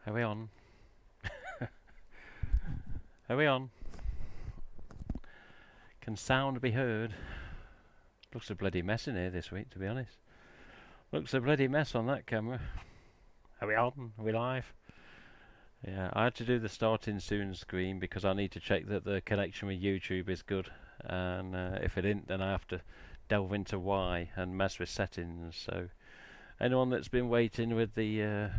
Are we on? Are we on? Can sound be heard? Looks a bloody mess in here this week, to be honest. Looks a bloody mess on that camera. Are we on? Are we live? Yeah, I had to do the starting soon screen because I need to check that the connection with YouTube is good. And if it isn't, then I have to delve into why and mess with settings. So anyone that's been waiting with the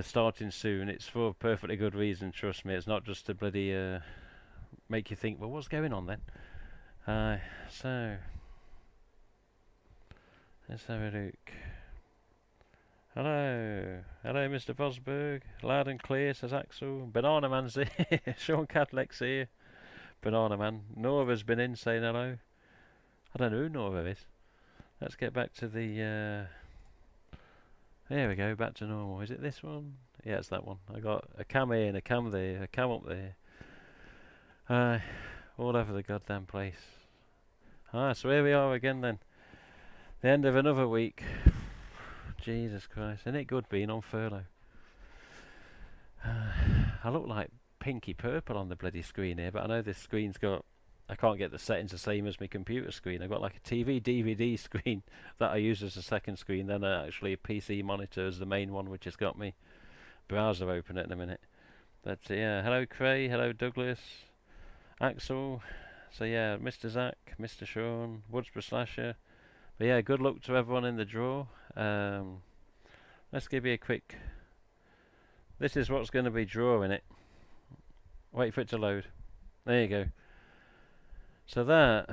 starting soon, it's for a perfectly good reason, trust me. It's not just to bloody make you think, well, what's going on then? So let's have a look. Hello, Mr. Vosberg. Loud and clear, says Axel. Banana Man's here. Sean Cadleck's here. Banana Man. Nora's been in saying hello. I don't know who Nora is. Let's get back to the. There we go, back to normal. Is it this one? Yeah, it's that one. I got a cam here and a cam there, a cam up there. All over the goddamn place. So here we are again then. The end of another week. Jesus Christ, isn't it good being on furlough? I look like pinky purple on the bloody screen here, but I know this screen's got... I can't get the settings the same as my computer screen. I've got like a TV DVD screen that I use as a second screen, then actually a PC monitor as the main one, which has got me browser open in a minute. But yeah, hello Cray, hello Douglas, Axel. So yeah, Mr. Zach, Mr. Sean, Woodsborough Slasher. But yeah, good luck to everyone in the draw. Let's give you a quick... This is what's going to be drawing it. Wait for it to load. There you go. So that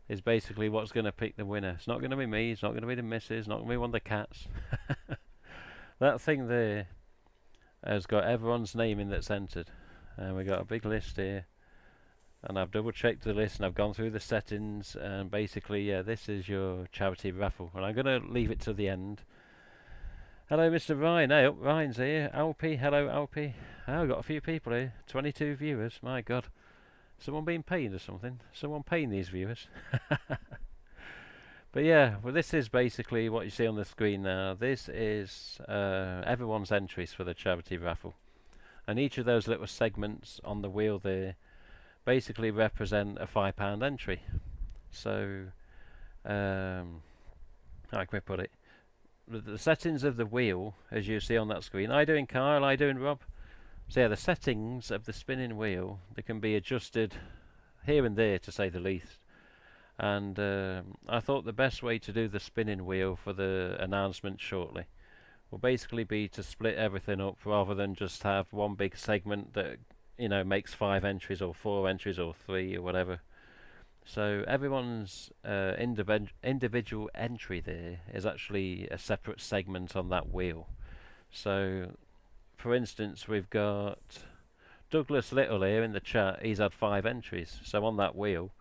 is basically what's going to pick the winner. It's not going to be me, it's not going to be the missus, it's not going to be one of the cats. That thing there has got everyone's name in that's entered. And we've got a big list here. And I've double checked the list and I've gone through the settings, and basically, yeah, this is your charity raffle. And I'm going to leave it to the end. Hello, Mr. Ryan. Hey, Ryan's here. Alpy, hello, Alpy. Oh, we've got a few people here. 22 viewers. My God. Someone being paid or something? Someone paying these viewers? But yeah, well, this is basically what you see on the screen now. This is everyone's entries for the charity raffle. And each of those little segments on the wheel there basically represent a £5 entry. So, how can we put it? The settings of the wheel, as you see on that screen. How you doing, Kyle? How you doing, Rob? So yeah, the settings of the spinning wheel, they can be adjusted here and there, to say the least. And I thought the best way to do the spinning wheel for the announcement shortly will basically be to split everything up rather than just have one big segment that, you know, makes 5 entries or 4 entries or 3 or whatever. So everyone's individual entry there is actually a separate segment on that wheel. So, for instance, we've got Douglas Little here in the chat. He's had 5 entries. So on that wheel,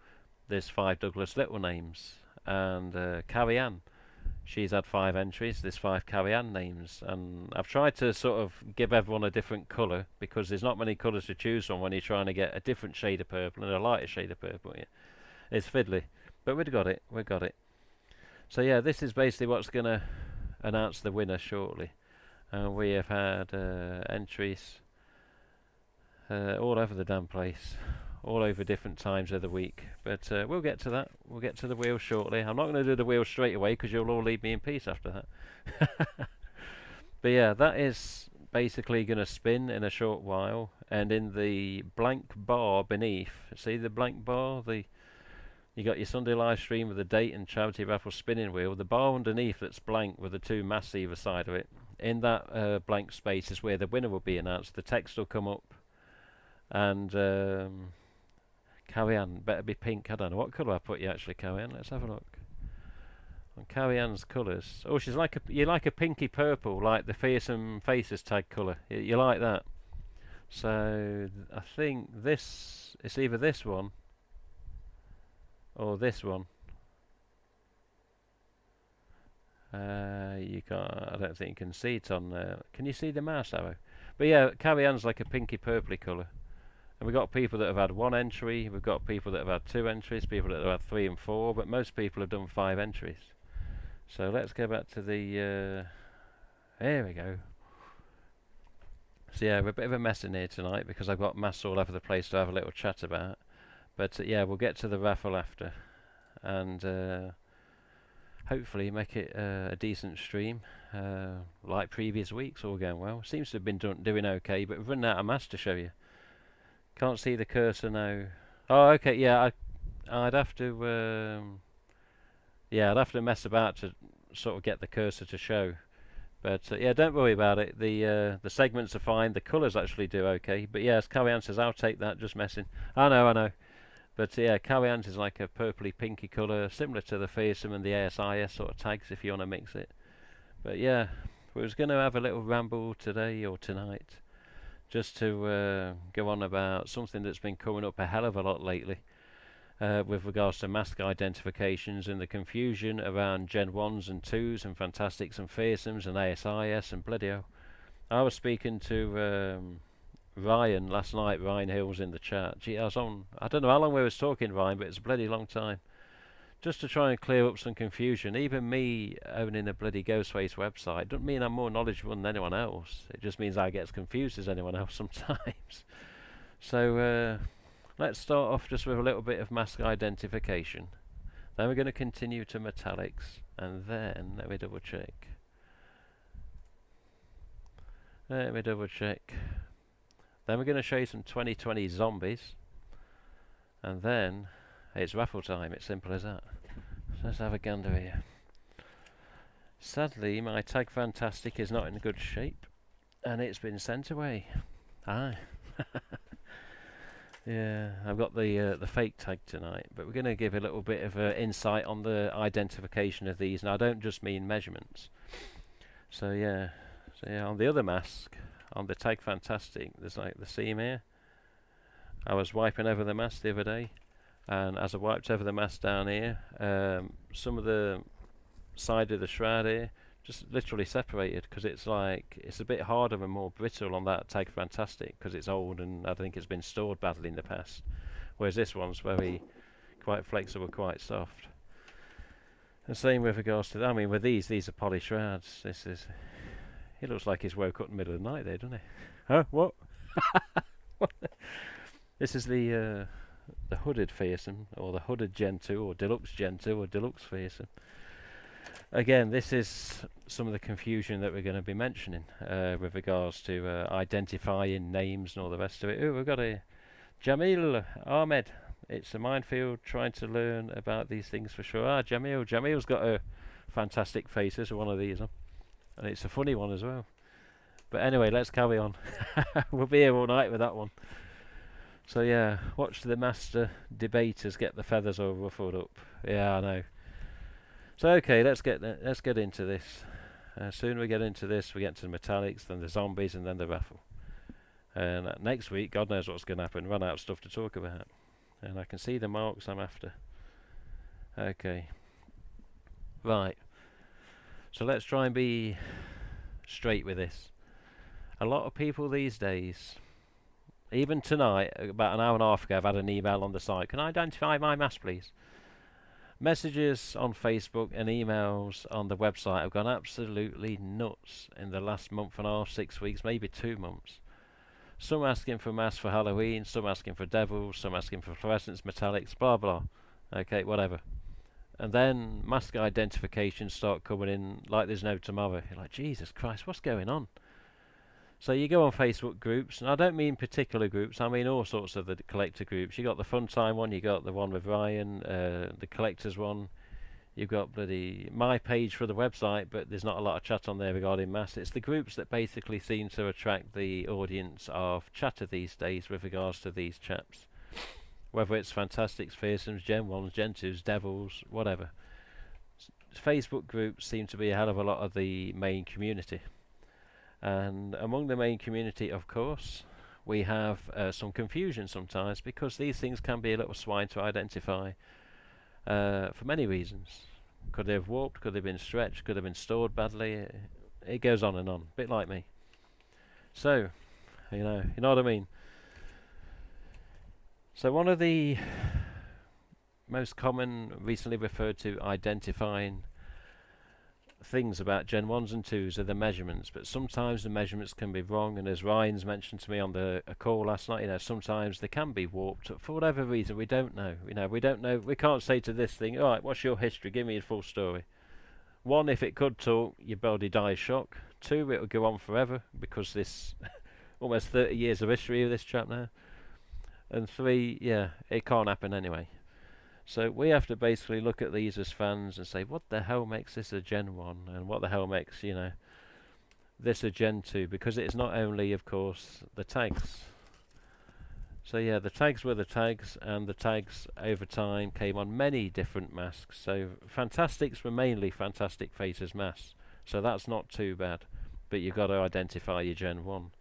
there's 5 Douglas Little names. And Carrie Ann, she's had 5 entries. There's 5 Carrie Ann names. And I've tried to sort of give everyone a different colour, because there's not many colours to choose from when you're trying to get a different shade of purple and a lighter shade of purple. Yeah. It's fiddly, but we've got it. So yeah, this is basically what's going to announce the winner shortly. And we have had entries all over the damn place, all over different times of the week. But we'll get to that. We'll get to the wheel shortly. I'm not going to do the wheel straight away because you'll all leave me in peace after that. But yeah, that is basically going to spin in a short while. And in the blank bar beneath, see the blank bar? You got your Sunday live stream with the date and charity raffle spinning wheel. The bar underneath that's blank with the 2 masts either side of it. In that blank space is where the winner will be announced. The text will come up. And Carrie Ann, better be pink. I don't know what colour I put you actually, Carrie Ann. Let's have a look. On Carrie Ann's colours. Oh, she's like you like a pinky purple, like the Fearsome Faces tag colour. You like that. So I think it's either this one or this one. You can't. I don't think you can see it on there. Can you see the mouse arrow? But yeah, Carrie Ann's like a pinky purpley colour. And we've got people that have had 1 entry. We've got people that have had 2 entries. People that have had 3 and 4. But most people have done 5 entries. So let's go back to the Here we go. So yeah, we're a bit of a mess in here tonight because I've got masks all over the place to have a little chat about. But yeah, we'll get to the raffle after, and hopefully make it a decent stream, like previous weeks, all going well. Seems to have been doing okay, but we've run out of masks to show you. Can't see the cursor now. Oh, okay, yeah, I'd have to, yeah, I'd have to mess about to sort of get the cursor to show. But yeah, don't worry about it. The segments are fine. The colours actually do okay. But yeah, as Carrie says, I'll take that. Just messing. I know. But yeah, Carrie is like a purpley pinky colour, similar to the fearsome and the ASIS sort of tags if you want to mix it. But yeah, we was going to have a little ramble today or tonight, just to go on about something that's been coming up a hell of a lot lately. With regards to mask identifications and the confusion around Gen 1s and 2s and Fantastics and Fearsomes and ASIS and bloody hell. I was speaking to Ryan last night, Ryan Hills in the chat. Gee, I don't know how long we was talking, Ryan, but it's a bloody long time. Just to try and clear up some confusion. Even me owning a bloody GhostFace website doesn't mean I'm more knowledgeable than anyone else. It just means I get as confused as anyone else sometimes. So, let's start off just with a little bit of mask identification. Then we're going to continue to metallics, and then let me double check. Then we're going to show you some 2020 zombies, and then it's raffle time. It's simple as that. So let's have a gander here. Sadly, my tag Fantastic is not in good shape, and it's been sent away. Aye. Yeah, I've got the fake tag tonight, but we're going to give a little bit of insight on the identification of these, and I don't just mean measurements. So yeah, on the other mask, on the tag Fantastic, there's like the seam here. I was wiping over the mask the other day, and as I wiped over the mask down here, some of the side of the shroud here just literally separated, because it's a bit harder and more brittle on that tag Fantastic because it's old and I think it's been stored badly in the past, whereas this one's quite flexible, quite soft. And same with regards to, I mean, with these are poly shrouds. It looks like he's woke up in the middle of the night there, doesn't he? Huh? What? This is the hooded fearsome, or the hooded Gen 2, or deluxe Gen 2, or deluxe fearsome. Again, this is some of the confusion that we're going to be mentioning with regards to identifying names and all the rest of it. Oh, we've got a Jamil Ahmed. It's a minefield trying to learn about these things for sure. Jamil's got a fantastic faces for one of these, and it's a funny one as well. But anyway, let's carry on. We'll be here all night with that one. So yeah, watch the master debaters get the feathers all ruffled up. Yeah, I know. So okay, let's get into this. Soon we get into this, we get to the metallics, then the zombies, and then the raffle. And next week, God knows what's going to happen. Run out of stuff to talk about. And I can see the marks I'm after. Okay. Right. So let's try and be straight with this. A lot of people these days, even tonight, about an hour and a half ago, I've had an email on the site. Can I identify my mask, please? Messages on Facebook and emails on the website have gone absolutely nuts in the last month and a half, 6 weeks, maybe 2 months. Some asking for masks for Halloween, some asking for devils, some asking for fluorescents, metallics, blah blah. Okay, whatever. And then mask identifications start coming in like there's no tomorrow. You're like, Jesus Christ, what's going on? So you go on Facebook groups, and I don't mean particular groups, I mean all sorts of the collector groups. You got the Fun Time one, you got the one with Ryan, the collectors one. You've got my page for the website, but there's not a lot of chat on there regarding masks. It's the groups that basically seem to attract the audience of chatter these days with regards to these chaps. Whether it's Fantastics, Fearsomes, Gen 1s, Gen 2s, Devils, whatever. Facebook groups seem to be a hell of a lot of the main community. And among the main community, of course, we have some confusion sometimes, because these things can be a little swine to identify for many reasons. Could they have warped? Could they have been stretched? Could they have been stored badly? It goes on and on, a bit like me. So, you know what I mean. So one of the most common, recently referred to identifying things about Gen 1s and 2s are the measurements, but sometimes the measurements can be wrong, and as Ryan's mentioned to me on a call last night, sometimes they can be warped for whatever reason. We don't know. We don't know. We can't say to this thing, all right, what's your history? Give me your full story. 1, if it could talk, your body dies shock. 2, it would go on forever because this almost 30 years of history of this chap now. And 3, yeah, it can't happen anyway. So we have to basically look at these as fans and say, what the hell makes this a Gen 1, and what the hell makes, this a Gen 2, because it's not only, of course, the tags. So yeah, the tags were the tags, and the tags over time came on many different masks. So Fantastics were mainly Fantastic Faces masks, so that's not too bad, but you've got to identify your Gen 1.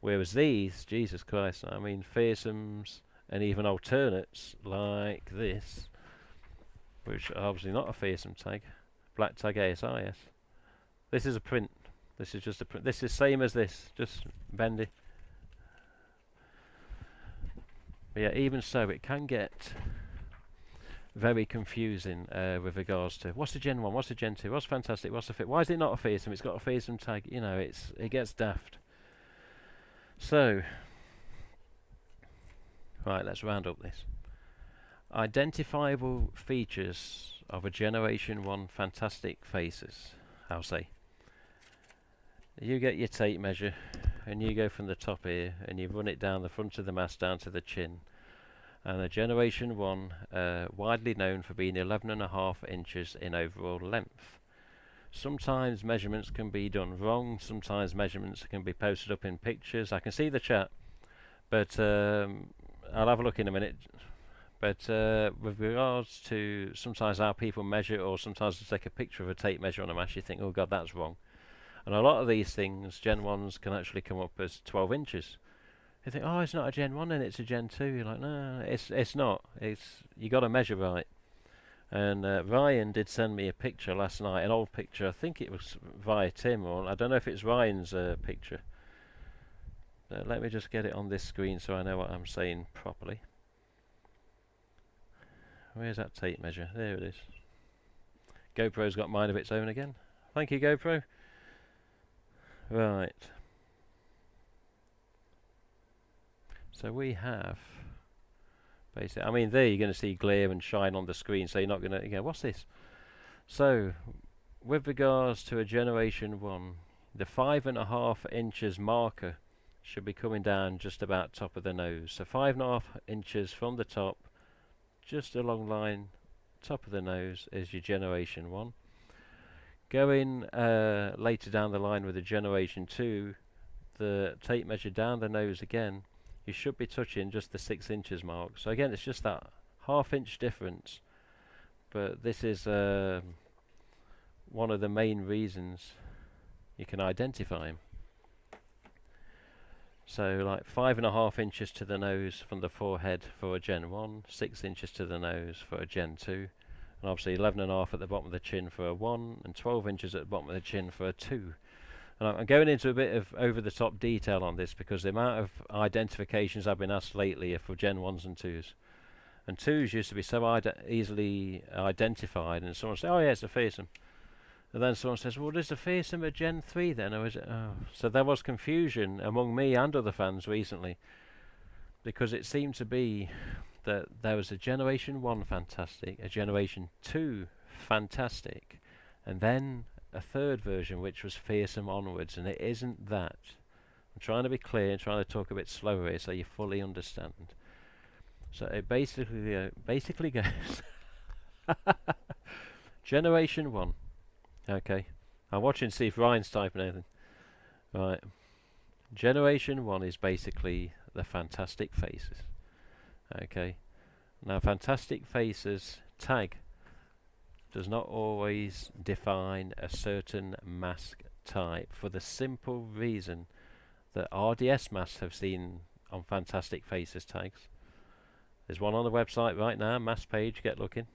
Whereas these, Jesus Christ, I mean, fearsomes and even alternates like this, which are obviously not a fearsome tag, black tag ASIS. This is a print. This is just a print. This is same as this, just bendy. But yeah, even so, it can get very confusing with regards to what's a Gen 1, what's a Gen 2, what's Fantastic, what's a fit. Why is it not a fearsome? It's got a fearsome tag. It gets daft. So, right, let's round up this. Identifiable features of a Generation 1 Fantastic Faces. I'll say. You get your tape measure and you go from the top here and you run it down the front of the mask down to the chin. And a Generation 1 widely known for being 11.5 inches in overall length. Sometimes measurements can be done wrong, sometimes measurements can be posted up in pictures. I can see the chat, but I'll have a look in a minute. But with regards to sometimes how people measure, or sometimes to take a picture of a tape measure on a mask, you think, oh god, that's wrong. And a lot of these things, Gen 1s, can actually come up as 12 inches. You think, oh, it's not a Gen 1 and it's a Gen 2. You're like, no, it's not. You got to measure right. And Ryan did send me a picture last night, an old picture. I think it was via Tim, or I don't know if it's Ryan's picture. Let me just get it on this screen so I know what I'm saying properly. Where's that tape measure? There it is. GoPro's got mine of its own again. Thank you, GoPro. Right. So we have basically, I mean, there you're going to see glare and shine on the screen, so you're not going to go, what's this? So, with regards to a Generation 1, the 5.5 inches marker should be coming down just about top of the nose. So 5.5 inches from the top, just along line, top of the nose is your Generation 1. Going later down the line with the Generation 2, the tape measure down the nose again, you should be touching just the 6 inches mark. So again, it's just that half-inch difference, but this is one of the main reasons you can identify him. So like 5.5 inches to the nose from the forehead for a Gen 1, 6 inches to the nose for a Gen 2, and obviously 11.5 at the bottom of the chin for a 1, and 12 inches at the bottom of the chin for a 2. And I'm going into a bit of over-the-top detail on this because the amount of identifications I've been asked lately are for Gen 1s and 2s. And 2s used to be so easily identified, and someone says, oh yeah, it's a fearsome. And then someone says, well, is a fearsome a Gen 3 then? Or is it? Oh. So there was confusion among me and other fans recently, because it seemed to be that there was a Generation 1 Fantastic, a Generation 2 Fantastic, and then a third version which was fearsome onwards, and it isn't that. I'm trying to be clear and trying to talk a bit slower here so you fully understand. So it basically goes Generation 1. Okay, I'm watching to see if Ryan's typing anything. Right, Generation 1 is basically the Fantastic Faces. Okay, now Fantastic Faces tag does not always define a certain mask type, for the simple reason that RDS masks have seen on Fantastic Faces tags. There's one on the website right now, mask page, get looking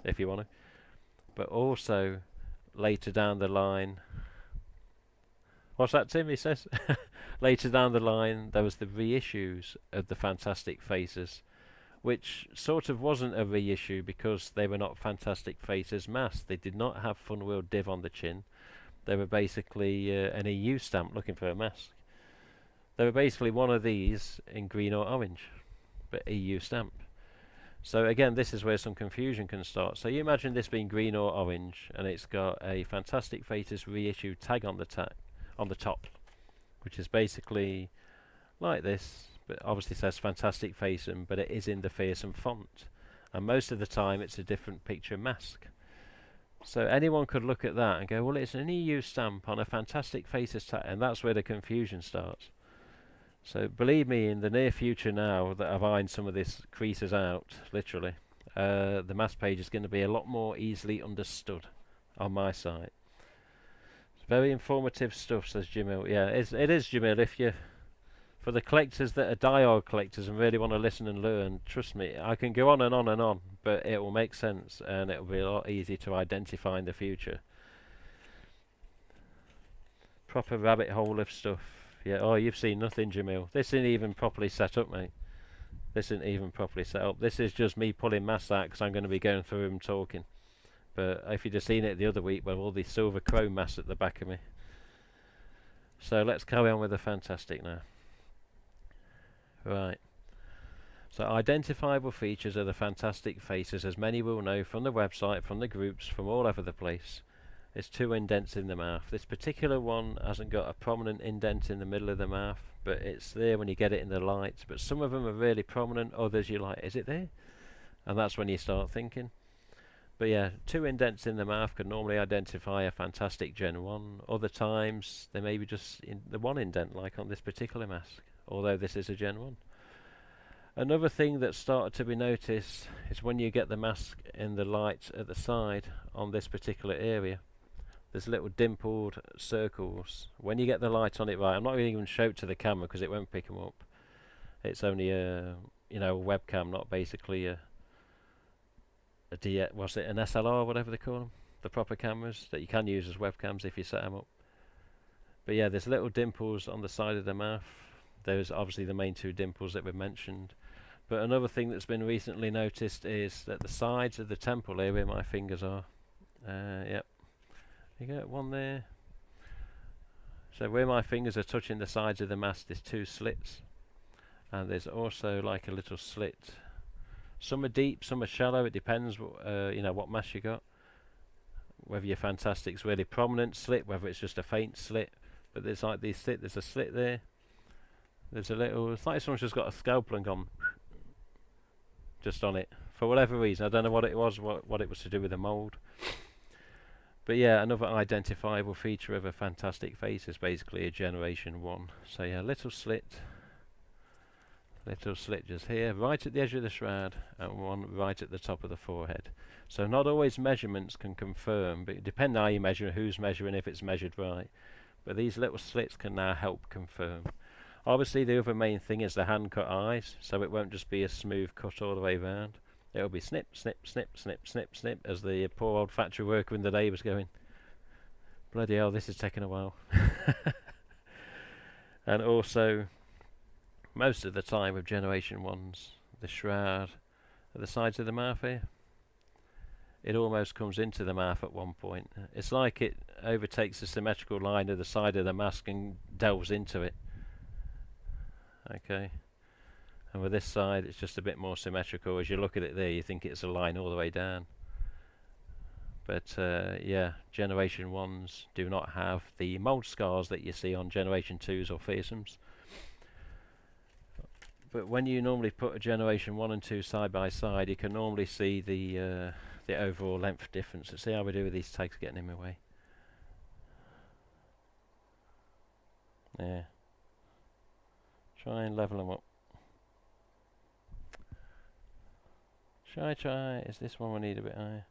if you want to. But also later down the line, what's that, Tim? He says later down the line there was the reissues of the Fantastic Faces, which sort of wasn't a reissue because they were not Fantastic Faces masks. They did not have Funwheel div on the chin. They were basically an EU stamp looking for a mask. They were basically one of these in green or orange, but EU stamp. So again, this is where some confusion can start. So you imagine this being green or orange, and it's got a Fantastic Faces reissue tag on the top, which is basically like this, but obviously says Fantastic Faceum, but it is in the fearsome font, and most of the time it's a different picture mask. So anyone could look at that and go, well, it's an EU stamp on a Fantastic Faces tag, and that's where the confusion starts. So believe me, in the near future now that I've ironed some of this creases out, literally, the mask page is going to be a lot more easily understood on my site. It's very informative stuff, says Jamil. Yeah, it is, Jamil. If you, for the collectors that are diehard collectors and really want to listen and learn, trust me, I can go on and on and on, but it will make sense and it will be a lot easier to identify in the future. Proper rabbit hole of stuff. Yeah, oh, you've seen nothing, Jamil. This isn't even properly set up, mate. This isn't even properly set up. This is just me pulling masks out because I'm going to be going through them talking. But if you'd have seen it the other week, well, all these silver chrome masks at the back of me. So let's carry on with the Fantastic now. Right. So identifiable features of the Fantastic Faces, as many will know from the website, from the groups, from all over the place. There's 2 indents in the mouth. This particular one hasn't got a prominent indent in the middle of the mouth, but it's there when you get it in the light. But some of them are really prominent, others you're like, is it there? And that's when you start thinking. But yeah, 2 indents in the mouth can normally identify a Fantastic Gen 1. Other times, they may be just in the 1 indent, like on this particular mask, although this is a Gen 1. Another thing that started to be noticed is when you get the mask in the light at the side on this particular area, there's little dimpled circles. When you get the light on it right, I'm not going to even show it to the camera because it won't pick them up. It's only a webcam, not basically an SLR, whatever they call them, the proper cameras that you can use as webcams if you set them up. But yeah, there's little dimples on the side of the mouth. There's obviously the main 2 dimples that were mentioned. But another thing that's been recently noticed is that the sides of the temple area where my fingers are, yep. You get one there. So where my fingers are touching the sides of the mask, there's 2 slits, and there's also like a little slit. Some are deep, some are shallow. It depends, what mask you got. Whether your Fantastic's really prominent slit, whether it's just a faint slit. But there's like these slit. There's a slit there. There's a little. It's like someone's just got a scalpel and gone just on it for whatever reason. I don't know what it was. What it was to do with the mould. But yeah, another identifiable feature of a Fantastic Face is basically a Generation 1. So yeah, little slit just here, right at the edge of the shroud, and one right at the top of the forehead. So not always measurements can confirm, but it depends how you measure, who's measuring, if it's measured right. But these little slits can now help confirm. Obviously the other main thing is the hand cut eyes, so it won't just be a smooth cut all the way round. It'll be snip, snip, snip, snip, snip, snip, as the poor old factory worker in the day was going, bloody hell, this is taking a while. And also, most of the time with Generation 1s, the shroud at the sides of the mouth here, it almost comes into the mouth at one point. It's like it overtakes the symmetrical line of the side of the mask and delves into it. Okay. And with this side, it's just a bit more symmetrical. As you look at it there, you think it's a line all the way down. But yeah, Generation 1s do not have the mould scars that you see on Generation 2s or fearsomes. But when you normally put a Generation 1 and 2 side by side, you can normally see the overall length difference. Let's see how we do with these tags getting in my way. Yeah. Try and level them up. Should I try? Is this one we need a bit higher?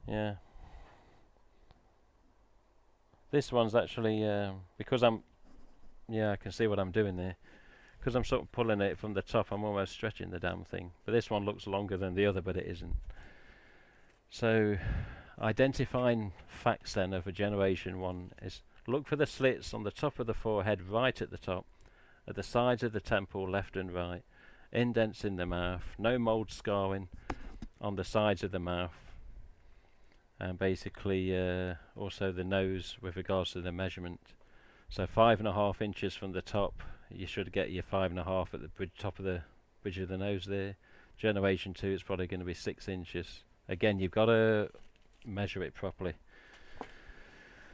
Yeah. This one's actually, because I can see what I'm doing there. Because I'm sort of pulling it from the top, I'm almost stretching the damn thing. But this one looks longer than the other, but it isn't. So, identifying facts then of a Generation 1 is look for the slits on the top of the forehead, right at the top, at the sides of the temple, left and right. indents in the mouth, no mould scarring on the sides of the mouth, and basically also the nose with regards to the measurement. So 5.5 inches from the top, you should get your 5.5 at the top of the bridge of the nose there. Generation 2 it's probably going to be 6 inches. Again, you've got to measure it properly.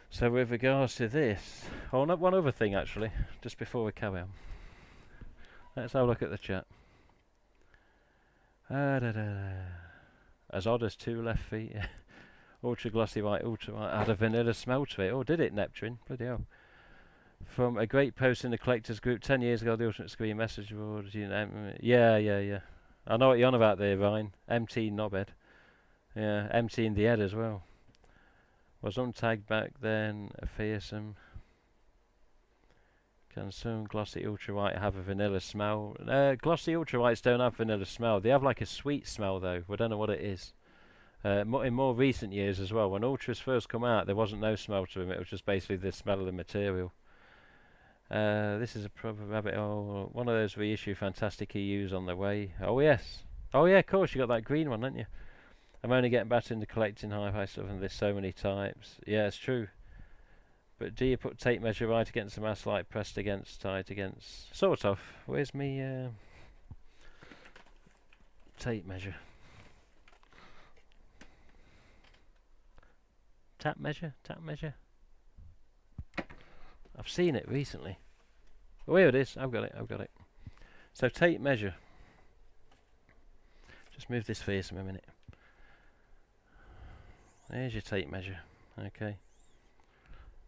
So with regards to this, oh, one other thing actually, just before we carry on, let's have a look at the chat. As odd as 2 left feet. Ultra glossy white, ultra white, had a vanilla smell to it. Oh, did it, Neptune? Bloody hell. From a great post in the collectors group 10 years ago, the Ultimate Screen message board. You know, yeah. I know what you're on about there, Ryan. MT knobhead. Yeah, MT in the head as well. Was untagged back then, a fearsome. Can some glossy ultra white have a vanilla smell? Glossy ultra whites don't have vanilla smell. They have like a sweet smell though. We don't know what it is. In more recent years as well, when ultras first come out, there wasn't no smell to them. It was just basically the smell of the material. This is a proper rabbit hole. One of those reissue fantastic EUs on the way. Oh yes. Oh yeah, of course you got that green one, haven't you? I'm only getting back into collecting hi-fi stuff, and there's so many types. Yeah, it's true. But do you put tape measure right against the mask, like pressed against, tight against? Sort of. Where's me tape measure? Tap measure? I've seen it recently. Oh, here it is. I've got it. So tape measure. Just move this face a minute. There's your tape measure. Okay.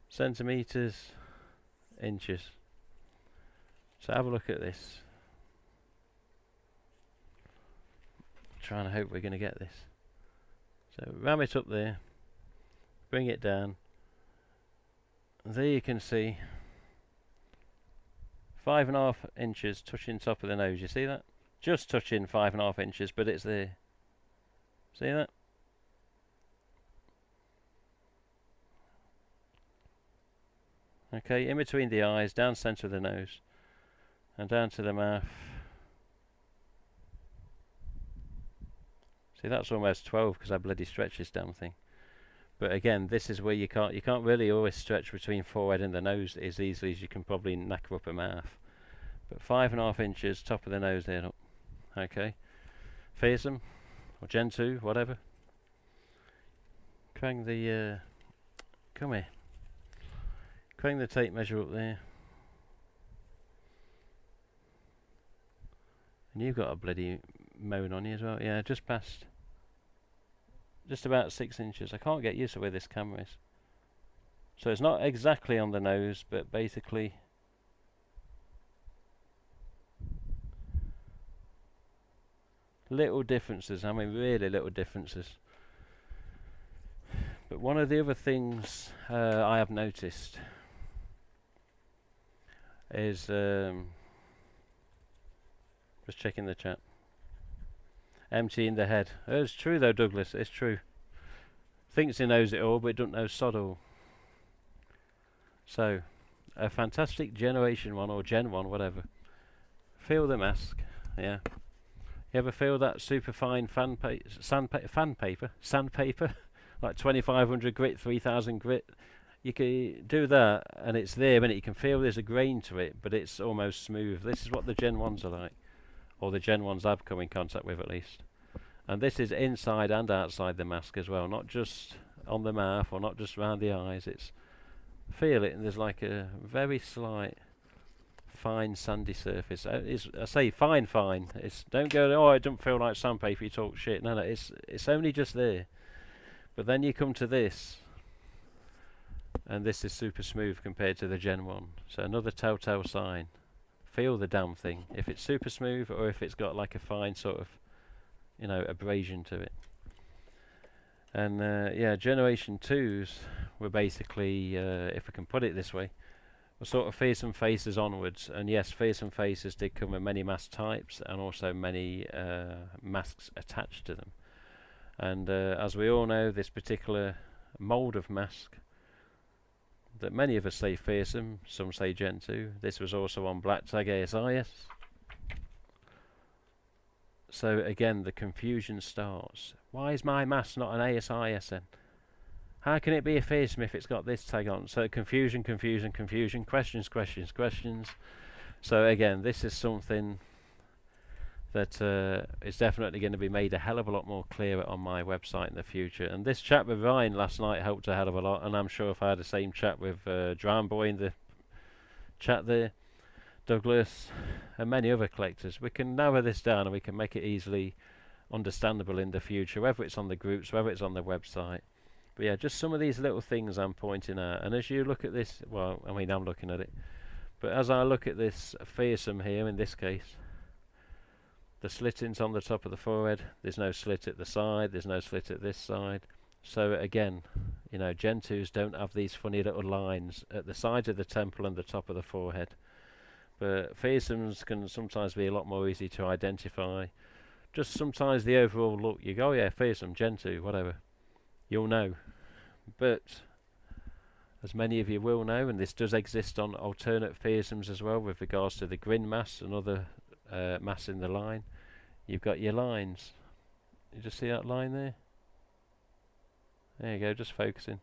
Centimeters, inches. So have a look at this. Trying to hope we're going to get this. So ram it up there. Bring it down. There you can see 5.5 inches touching top of the nose. You see that? Just touching 5.5 inches, but it's there. See that? Okay, in between the eyes, down centre of the nose, and down to the mouth. See, that's almost 12 because I bloody stretch this damn thing. But again, this is where you can't really always stretch between forehead and the nose as easily as you can probably knacker up a mouth. But 5.5 inches, top of the nose there, up. Okay. Fearsome, or Gen 2, whatever. Crank the, come here. Crank the tape measure up there. And you've got a bloody moan on you as well. Yeah, just past. Just about 6 inches. I can't get used to where this camera is. So it's not exactly on the nose, but basically little differences. I mean, really little differences. But one of the other things I have noticed is just checking the chat. Empty in the head. It's true though, Douglas. It's true. Thinks he knows it all, but he don't know sod all. So, a fantastic Generation 1 or Gen 1, whatever. Feel the mask. Yeah. You ever feel that super fine sandpaper? Like 2500 grit, 3000 grit. You can do that, and it's there, and you can feel there's a grain to it, but it's almost smooth. This is what the Gen 1s are like. Or the Gen 1s I've come in contact with at least. And this is inside and outside the mask as well, not just on the mouth or not just around the eyes. It's feel it, and there's like a very slight fine sandy surface. I say fine. It's don't go, oh, it don't feel like sandpaper, you talk shit. No, it's only just there. But then you come to this, and this is super smooth compared to the Gen 1. So another telltale sign. Feel the damn thing, if it's super smooth or if it's got like a fine sort of, abrasion to it. And yeah, Generation 2s were basically, if we can put it this way, were sort of fearsome faces onwards. And yes, fearsome faces did come in many mask types and also many masks attached to them. And as we all know, this particular mould of mask that many of us say fearsome, some say Gen 2. This was also on Black Tag ASIS. So again, the confusion starts. Why is my mask not an ASISN? How can it be a fearsome if it's got this tag on? So confusion, confusion, confusion, questions, questions, questions. So again, this is something that is definitely going to be made a hell of a lot more clearer on my website in the future. And this chat with Ryan last night helped a hell of a lot, and I'm sure if I had the same chat with Drown Boy in the chat there, Douglas, and many other collectors, we can narrow this down and we can make it easily understandable in the future, whether it's on the groups, whether it's on the website. But yeah, just some of these little things I'm pointing out. And as you look at this, well, I mean, I'm looking at it, but as I look at this fearsome here, in this case, the slitting's on the top of the forehead, there's no slit at the side, there's no slit at this side. So again, you know, Gen 2s don't have these funny little lines at the sides of the temple and the top of the forehead. But fearsomes can sometimes be a lot more easy to identify. Just sometimes the overall look, you go, oh yeah, fearsome, Gen 2, whatever. You'll know. But as many of you will know, and this does exist on alternate fearsomes as well with regards to the grin mass and other mass in the line, you've got your lines. You just see that line there? There you go, just focusing.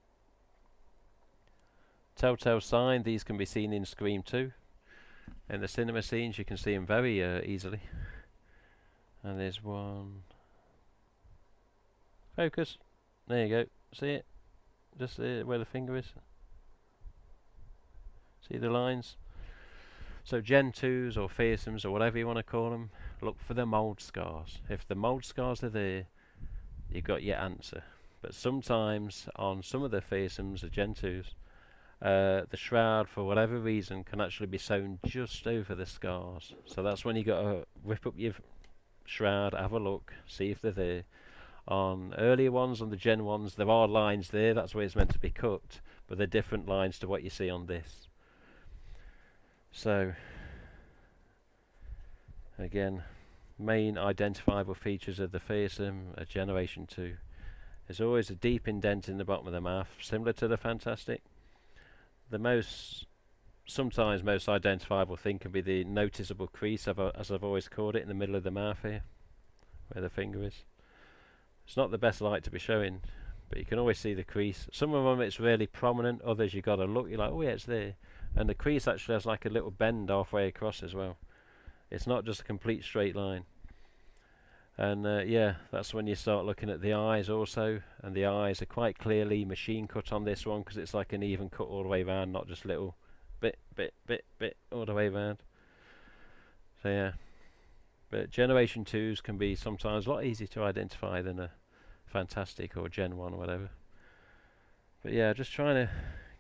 Telltale sign, these can be seen in Scream 2. In the cinema scenes you can see them very easily. And there's one. Focus. There you go. See it? Just where the finger is. See the lines? So Gen 2s or fearsomes or whatever you want to call them, look for the mould scars. If the mould scars are there, you've got your answer. But sometimes on some of the fearsomes, the Gen 2s, the shroud, for whatever reason, can actually be sewn just over the scars. So that's when you got to rip up your shroud, have a look, see if they're there. On earlier ones, on the Gen 1s, there are lines there, that's where it's meant to be cut, but they're different lines to what you see on this. So, again, main identifiable features of the fearsome, a Generation 2. There's always a deep indent in the bottom of the mouth, similar to the Fantastic. The sometimes most identifiable thing can be the noticeable crease, as I've always called it, in the middle of the mouth here, where the finger is. It's not the best light to be showing, but you can always see the crease. Some of them it's really prominent, others you got to look, you're like, oh yeah, it's there. And the crease actually has like a little bend halfway across as well. It's not just a complete straight line. And yeah, that's when you start looking at the eyes also, and the eyes are quite clearly machine cut on this one because it's like an even cut all the way around, not just little bit all the way around. So yeah, but Generation 2s can be sometimes a lot easier to identify than a Fantastic or Gen 1 or whatever. But yeah, just trying to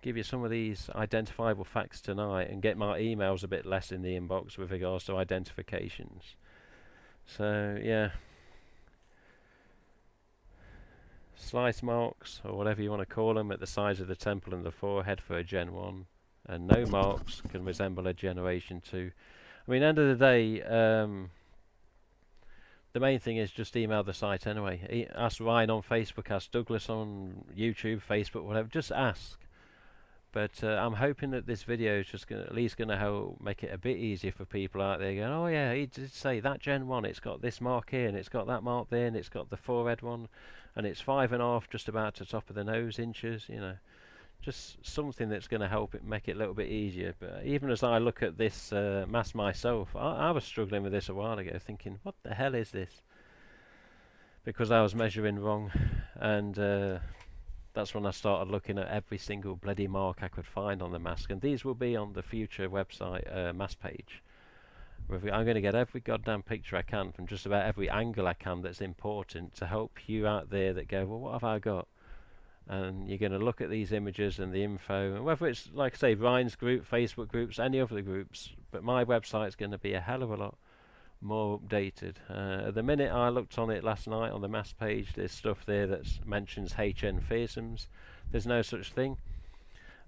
give you some of these identifiable facts tonight and get my emails a bit less in the inbox with regards to identifications. So yeah, slice marks or whatever you want to call them at the sides of the temple and the forehead for a Gen 1, and no marks can resemble a Generation 2. I mean, end of the day, the main thing is just email the site anyway. Ask Ryan on Facebook, ask Douglas on YouTube, Facebook, whatever, just ask. But I'm hoping that this video is just at least going to help make it a bit easier for people out there going, oh yeah, he did say that Gen 1, it's got this mark here, and it's got that mark there, and it's got the forehead one, and it's 5.5 just about to top of the nose inches, you know. Just something that's going to help it make it a little bit easier. But even as I look at this mask myself, I was struggling with this a while ago, thinking, what the hell is this? Because I was measuring wrong, and that's when I started looking at every single bloody mark I could find on the mask, and these will be on the future website mask page. I'm going to get every goddamn picture I can from just about every angle I can that's important to help you out there that go, well, what have I got? And you're going to look at these images and the info, and whether it's, like I say, Ryan's group, Facebook groups, any other groups, but my website's going to be a hell of a lot more updated. At the minute I looked on it last night on the mass page, there's stuff there that mentions HN fearsomes. There's no such thing.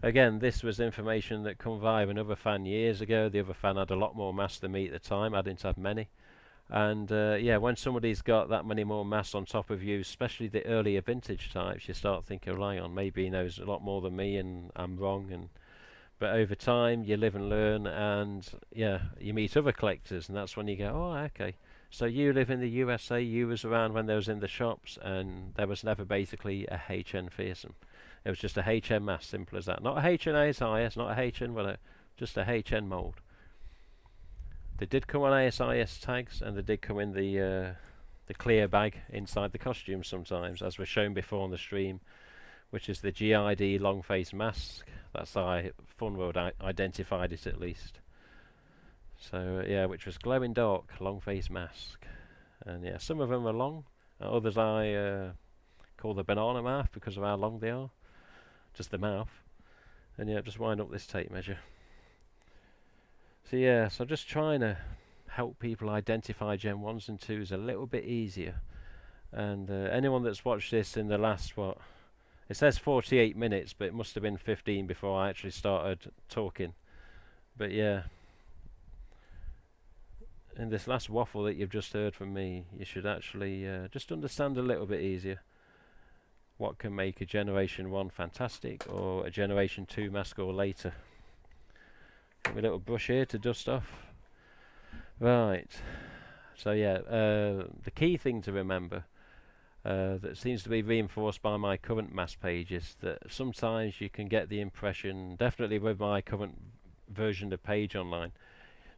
Again, this was information that come via another fan years ago. The other fan had a lot more mass than me at the time. I didn't have many. And yeah, when somebody's got that many more mass on top of you, especially the earlier vintage types, you start thinking, rely on, maybe he knows a lot more than me and I'm wrong. But over time, you live and learn, and yeah, you meet other collectors, and that's when you go, oh, okay. So you live in the USA, you was around when they was in the shops, and there was never basically a HN fearsome. It was just a HN mask, simple as that. Not a HN ASIS, not a HN, well, just a HN mould. They did come on ASIS tags, and they did come in the clear bag inside the costume sometimes, as was shown before on the stream, which is the GID long face mask. That's how Funworld identified it at least. So yeah, which was glow in dark long face mask, and yeah, some of them are long, others I call the banana mouth because of how long they are, just the mouth. And yeah, just wind up this tape measure. So yeah, so I'm just trying to help people identify Gen 1s and 2s a little bit easier. And anyone that's watched this in the last, what, it says 48 minutes, but it must have been 15 before I actually started talking. But yeah, in this last waffle that you've just heard from me, you should actually just understand a little bit easier what can make a Generation 1 fantastic or a Generation 2 mask or later. Get me a little brush here to dust off. Right, so yeah, the key thing to remember that seems to be reinforced by my current mask page is that sometimes you can get the impression, definitely with my current version of page online,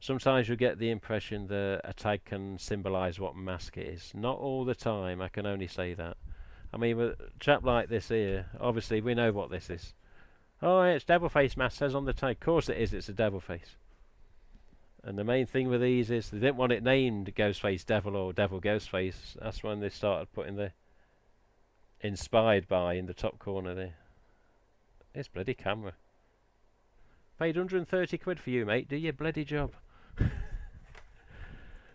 sometimes you get the impression that a tag can symbolise what mask it is. Not all the time, I can only say that. I mean, with a chap like this here, obviously we know what this is. Oh, it's devil face mask, says on the tag. Of course it is, it's a devil face. And the main thing with these is they didn't want it named Ghostface Devil or Devil Ghostface. That's when they started putting the inspired by in the top corner there. This bloody camera. Paid 130 quid for you, mate. Do your bloody job.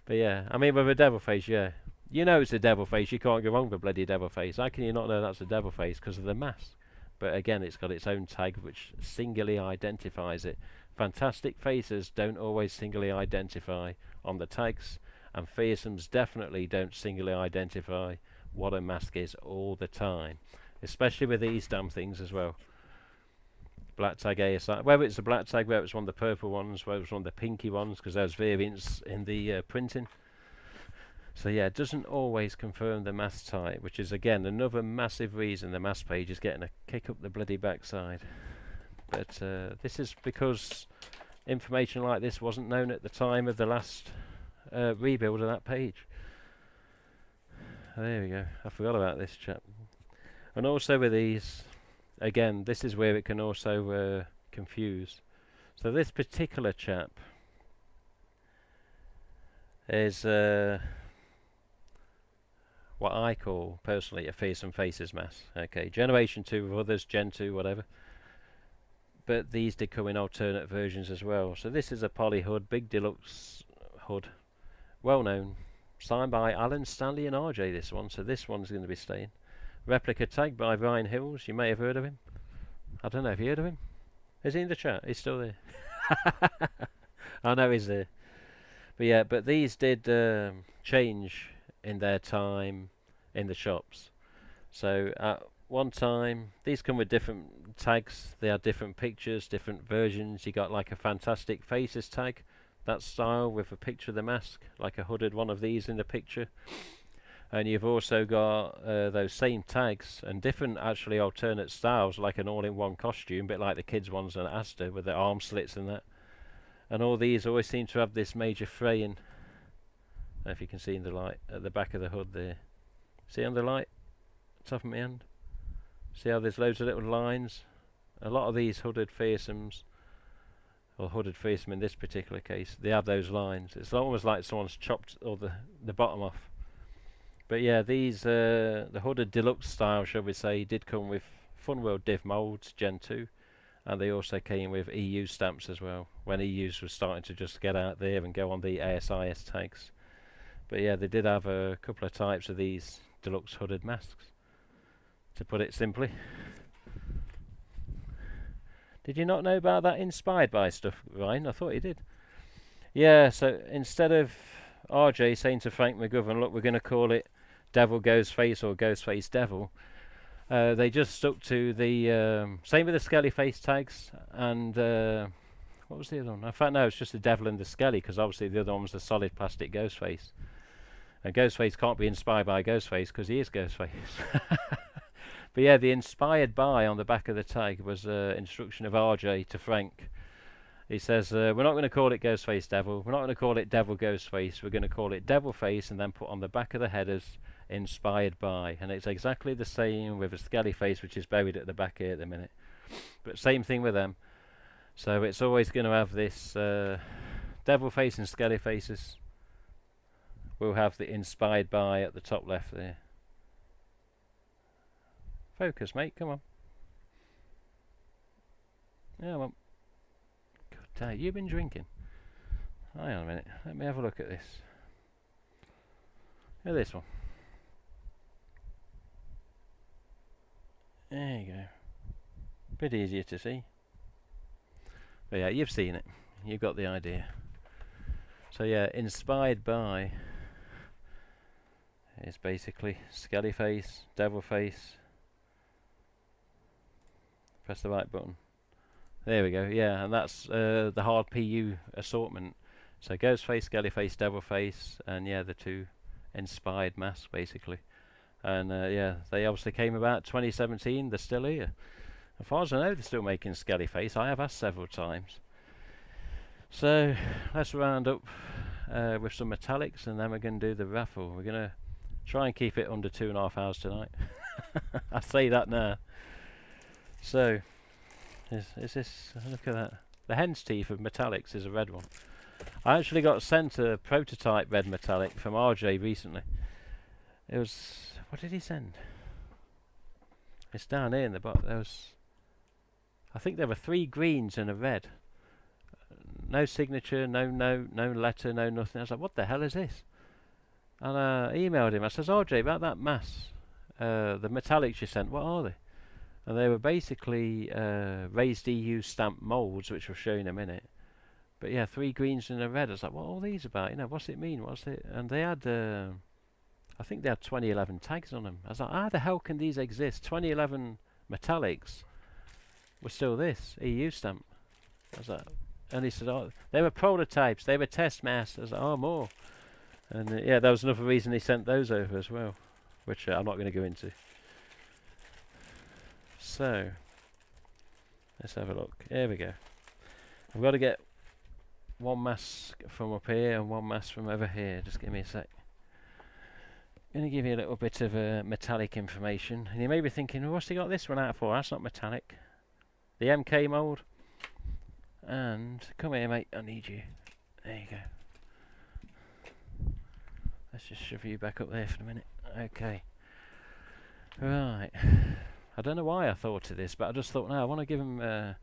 But yeah, I mean with a devil face, yeah. You know it's a devil face, you can't go wrong with a bloody devil face. How can you not know that's a devil face? Because of the mask. But again, it's got its own tag which singularly identifies it. Fantastic faces don't always singularly identify on the tags, and fearsomes definitely don't singularly identify what a mask is all the time. Especially with these damn things as well. Black tag ASI, whether it's a black tag, whether it's one of the purple ones, whether it's one of the pinky ones, because there's variants in the printing. So yeah, it doesn't always confirm the mask type, which is again another massive reason the mask page is getting a kick up the bloody backside. But this is because information like this wasn't known at the time of the last rebuild of that page. There we go, I forgot about this chap. And also with these, again, this is where it can also confuse. So this particular chap is what I call personally a fearsome faces mask. Okay, Generation 2 with others, Gen 2, whatever. But these did come in alternate versions as well. So this is a poly hood, big deluxe hood, well known, signed by Alan, Stanley and RJ, this one. So this one's going to be staying. Replica tag by Ryan Hills, you may have heard of him. I don't know if you heard of him. Is he in the chat? He's still there. I know he's there. But yeah, but these did change in their time in the shops. So at one time, these come with different tags. They had different pictures, different versions. You got like a fantastic faces tag, that style with a picture of the mask, like a hooded one of these in the picture. And you've also got those same tags and different actually alternate styles, like an all-in-one costume, a bit like the kids ones on Asda with the arm slits and that. And all these always seem to have this major fraying. I don't know if you can see in the light at the back of the hood there. See on the light, top of my hand? See how there's loads of little lines? A lot of these hooded fearsomes, or hooded fearsome in this particular case, they have those lines. It's almost like someone's chopped all the bottom off. But yeah, these, the hooded deluxe style, shall we say, did come with Funworld div molds, Gen 2, and they also came with EU stamps as well, when EUs was starting to just get out there and go on the ASIS tags. But yeah, they did have a couple of types of these deluxe hooded masks, to put it simply. Did you not know about that inspired by stuff, Ryan? I thought you did. Yeah, so instead of RJ saying to Frank McGovern, look, we're going to call it Devil Ghostface or Ghostface Devil, they just stuck to the same with the Skelly face tags, and what was the other one? In fact, no, it's just the Devil and the Skelly, because obviously the other one was the solid plastic Ghostface. And Ghostface can't be inspired by Ghostface because he is Ghostface. But yeah, the inspired by on the back of the tag was instruction of RJ to Frank. He says, we're not going to call it Ghostface Devil. We're not going to call it Devil Ghostface. We're going to call it Devil Face and then put on the back of the headers, inspired by. And it's exactly the same with a Skelly Face, which is buried at the back here at the minute. But same thing with them. So it's always going to have this Devil Face and Skelly Faces. We'll have the inspired by at the top left there. Focus, mate, come on. Yeah, well, God damn, you've been drinking. Hang on a minute, let me have a look at this. Look at this one. There you go. Bit easier to see. But yeah, you've seen it. You've got the idea. So yeah, inspired by is basically Skelly Face, Devil Face. Press the right button. There we go. Yeah, and that's the hard PU assortment. So Ghostface, Skelly Face, Devil Face, and yeah, the two inspired masks basically. And yeah, they obviously came about 2017. They're still here. As far as I know, they're still making Skelly Face. I have asked several times. So let's round up with some metallics, and then we're going to do the raffle. We're going to try and keep it under 2.5 hours tonight. I say that now. So, is this, look at that. The hen's teeth of metallics is a red one. I actually got sent a prototype red metallic from RJ recently. It was, what did he send? It's down here in the bottom. There was, I think there were 3 greens and a red. No signature, no note, no letter, no nothing. I was like, what the hell is this? And I emailed him. I says, RJ, about that mass, the metallics you sent, what are they? And they were basically raised EU stamp moulds, which we'll show you in a minute. But yeah, 3 greens and a red. I was like, what are all these about? You know, what's it mean? What's it? And they had, I think they had 2011 tags on them. I was like, how the hell can these exist? 2011 metallics were still this EU stamp. I was like, and he said, oh, they were prototypes. They were test masks. I was like, oh, more. And yeah, that was another reason he sent those over as well, which I'm not going to go into. So, let's have a look. Here we go. I've got to get one mask from up here and one mask from over here. Just give me a sec. I'm going to give you a little bit of metallic information. And you may be thinking, well, what's he got this one out for? That's not metallic. The MK mould. And, come here, mate. I need you. There you go. Let's just shove you back up there for a minute. Okay. Right. I don't know why I thought of this, but I just thought, no, I want to give him a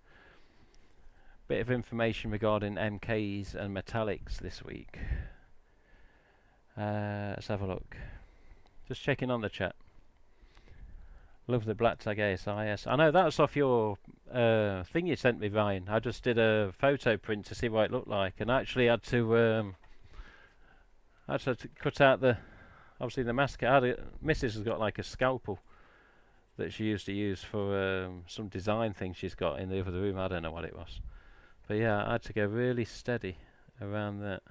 bit of information regarding MKs and metallics this week. Let's have a look. Just checking on the chat. Love the black tag ASIS. I know that's off your thing you sent me, Ryan. I just did a photo print to see what it looked like, and I actually had to cut out the, obviously the mask. Mrs. has got like a scalpel that she used to use for some design thing she's got in the other room. I don't know what it was, but yeah, I had to go really steady around that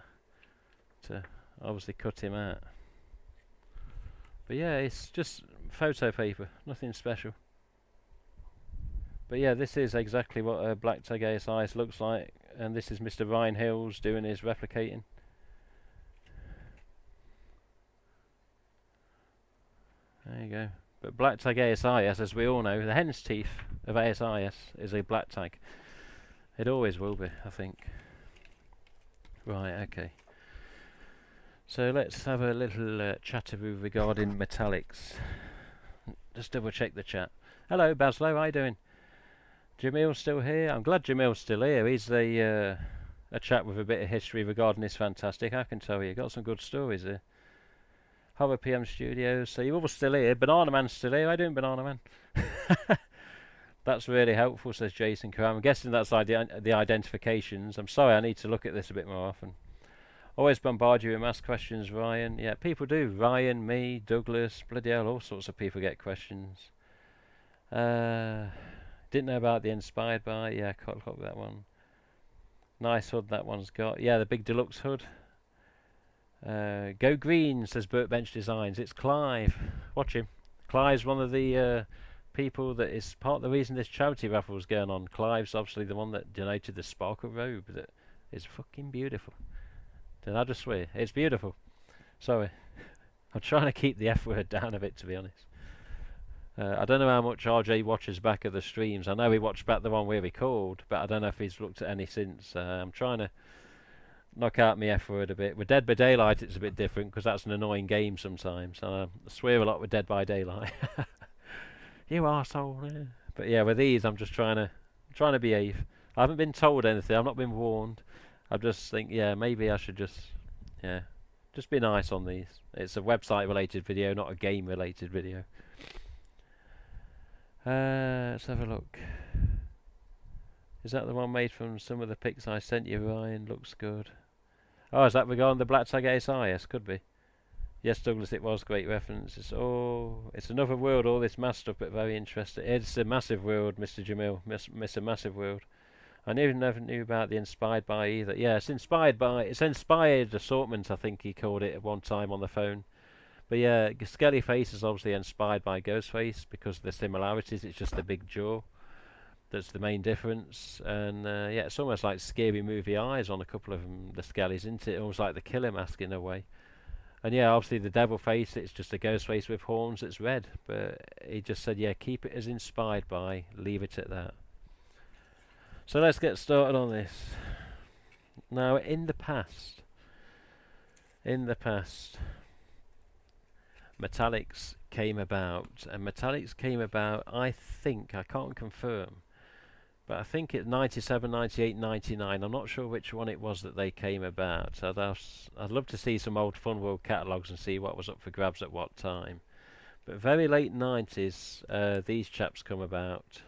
to obviously cut him out. But yeah, it's just photo paper, nothing special. But yeah, this is exactly what a black tag ASIS looks like, and this is Mr. Ryan Hills doing his replicating. There you go. But black tag ASIS, as we all know, the hen's teeth of ASIS is a black tag. It always will be, I think. Right, okay. So let's have a little chatteroo regarding metallics. Just double check the chat. Hello, Baslow, how you doing? Jamil's still here? I'm glad Jamil's still here. He's a chap with a bit of history regarding this fantastic. I can tell you, got some good stories here. Horror PM Studios. So you're all still here. Banana Man's still here. How you doing, Banana Man? That's really helpful, says Jason Karam. I'm guessing that's the identifications. I'm sorry, I need to look at this a bit more often. Always bombard you with mass questions, Ryan. Yeah, people do. Ryan, me, Douglas, bloody hell, all sorts of people get questions. Didn't know about the inspired by. Yeah, caught that one. Nice hood that one's got. Yeah, the big deluxe hood. Go green, says Burtbench Designs. It's Clive. Watch him. Clive's one of the people that is part of the reason this charity raffle was going on. Clive's obviously the one that donated the sparkle robe that is fucking beautiful. Did I just swear? It's beautiful. Sorry. I'm trying to keep the F word down a bit, to be honest. I don't know how much RJ watches back of the streams. I know he watched back the one we recorded, but I don't know if he's looked at any since. I'm trying to knock out my F word a bit. With Dead by Daylight, it's a bit different because that's an annoying game sometimes. I swear a lot with Dead by Daylight. You arsehole. Yeah. But yeah, with these, I'm just trying to behave. I haven't been told anything. I've not been warned. I just think, yeah, maybe I should just be nice on these. It's a website-related video, not a game-related video. Let's have a look. Is that the one made from some of the pics I sent you, Ryan? Looks good. Oh, is that regarding the Black Tag ASIS? Could be. Yes, Douglas, it was great references. Oh, it's another world, all this mass stuff, but very interesting. It's a massive world, Mr. Jamil. Miss a massive world. I never knew about the inspired by either. Yeah, it's inspired assortment, I think he called it at one time on the phone. But yeah, Skelly Face is obviously inspired by Ghostface because of the similarities. It's just the big jaw that's the main difference. And yeah, it's almost like scary movie eyes on a couple of them, the Skellies, isn't it? Almost like the killer mask in a way. And yeah, obviously the devil face, it's just a ghost face with horns, it's red. But he just said, yeah, keep it as inspired by, leave it at that. So let's get started on this. Now, in the past, metallics came about, and metallics came about, I think, I can't confirm, but I think it's 97, 98, 99. I'm not sure which one it was that they came about. I'd love to see some old Fun World catalogues and see what was up for grabs at what time. But very late 90s, these chaps come about.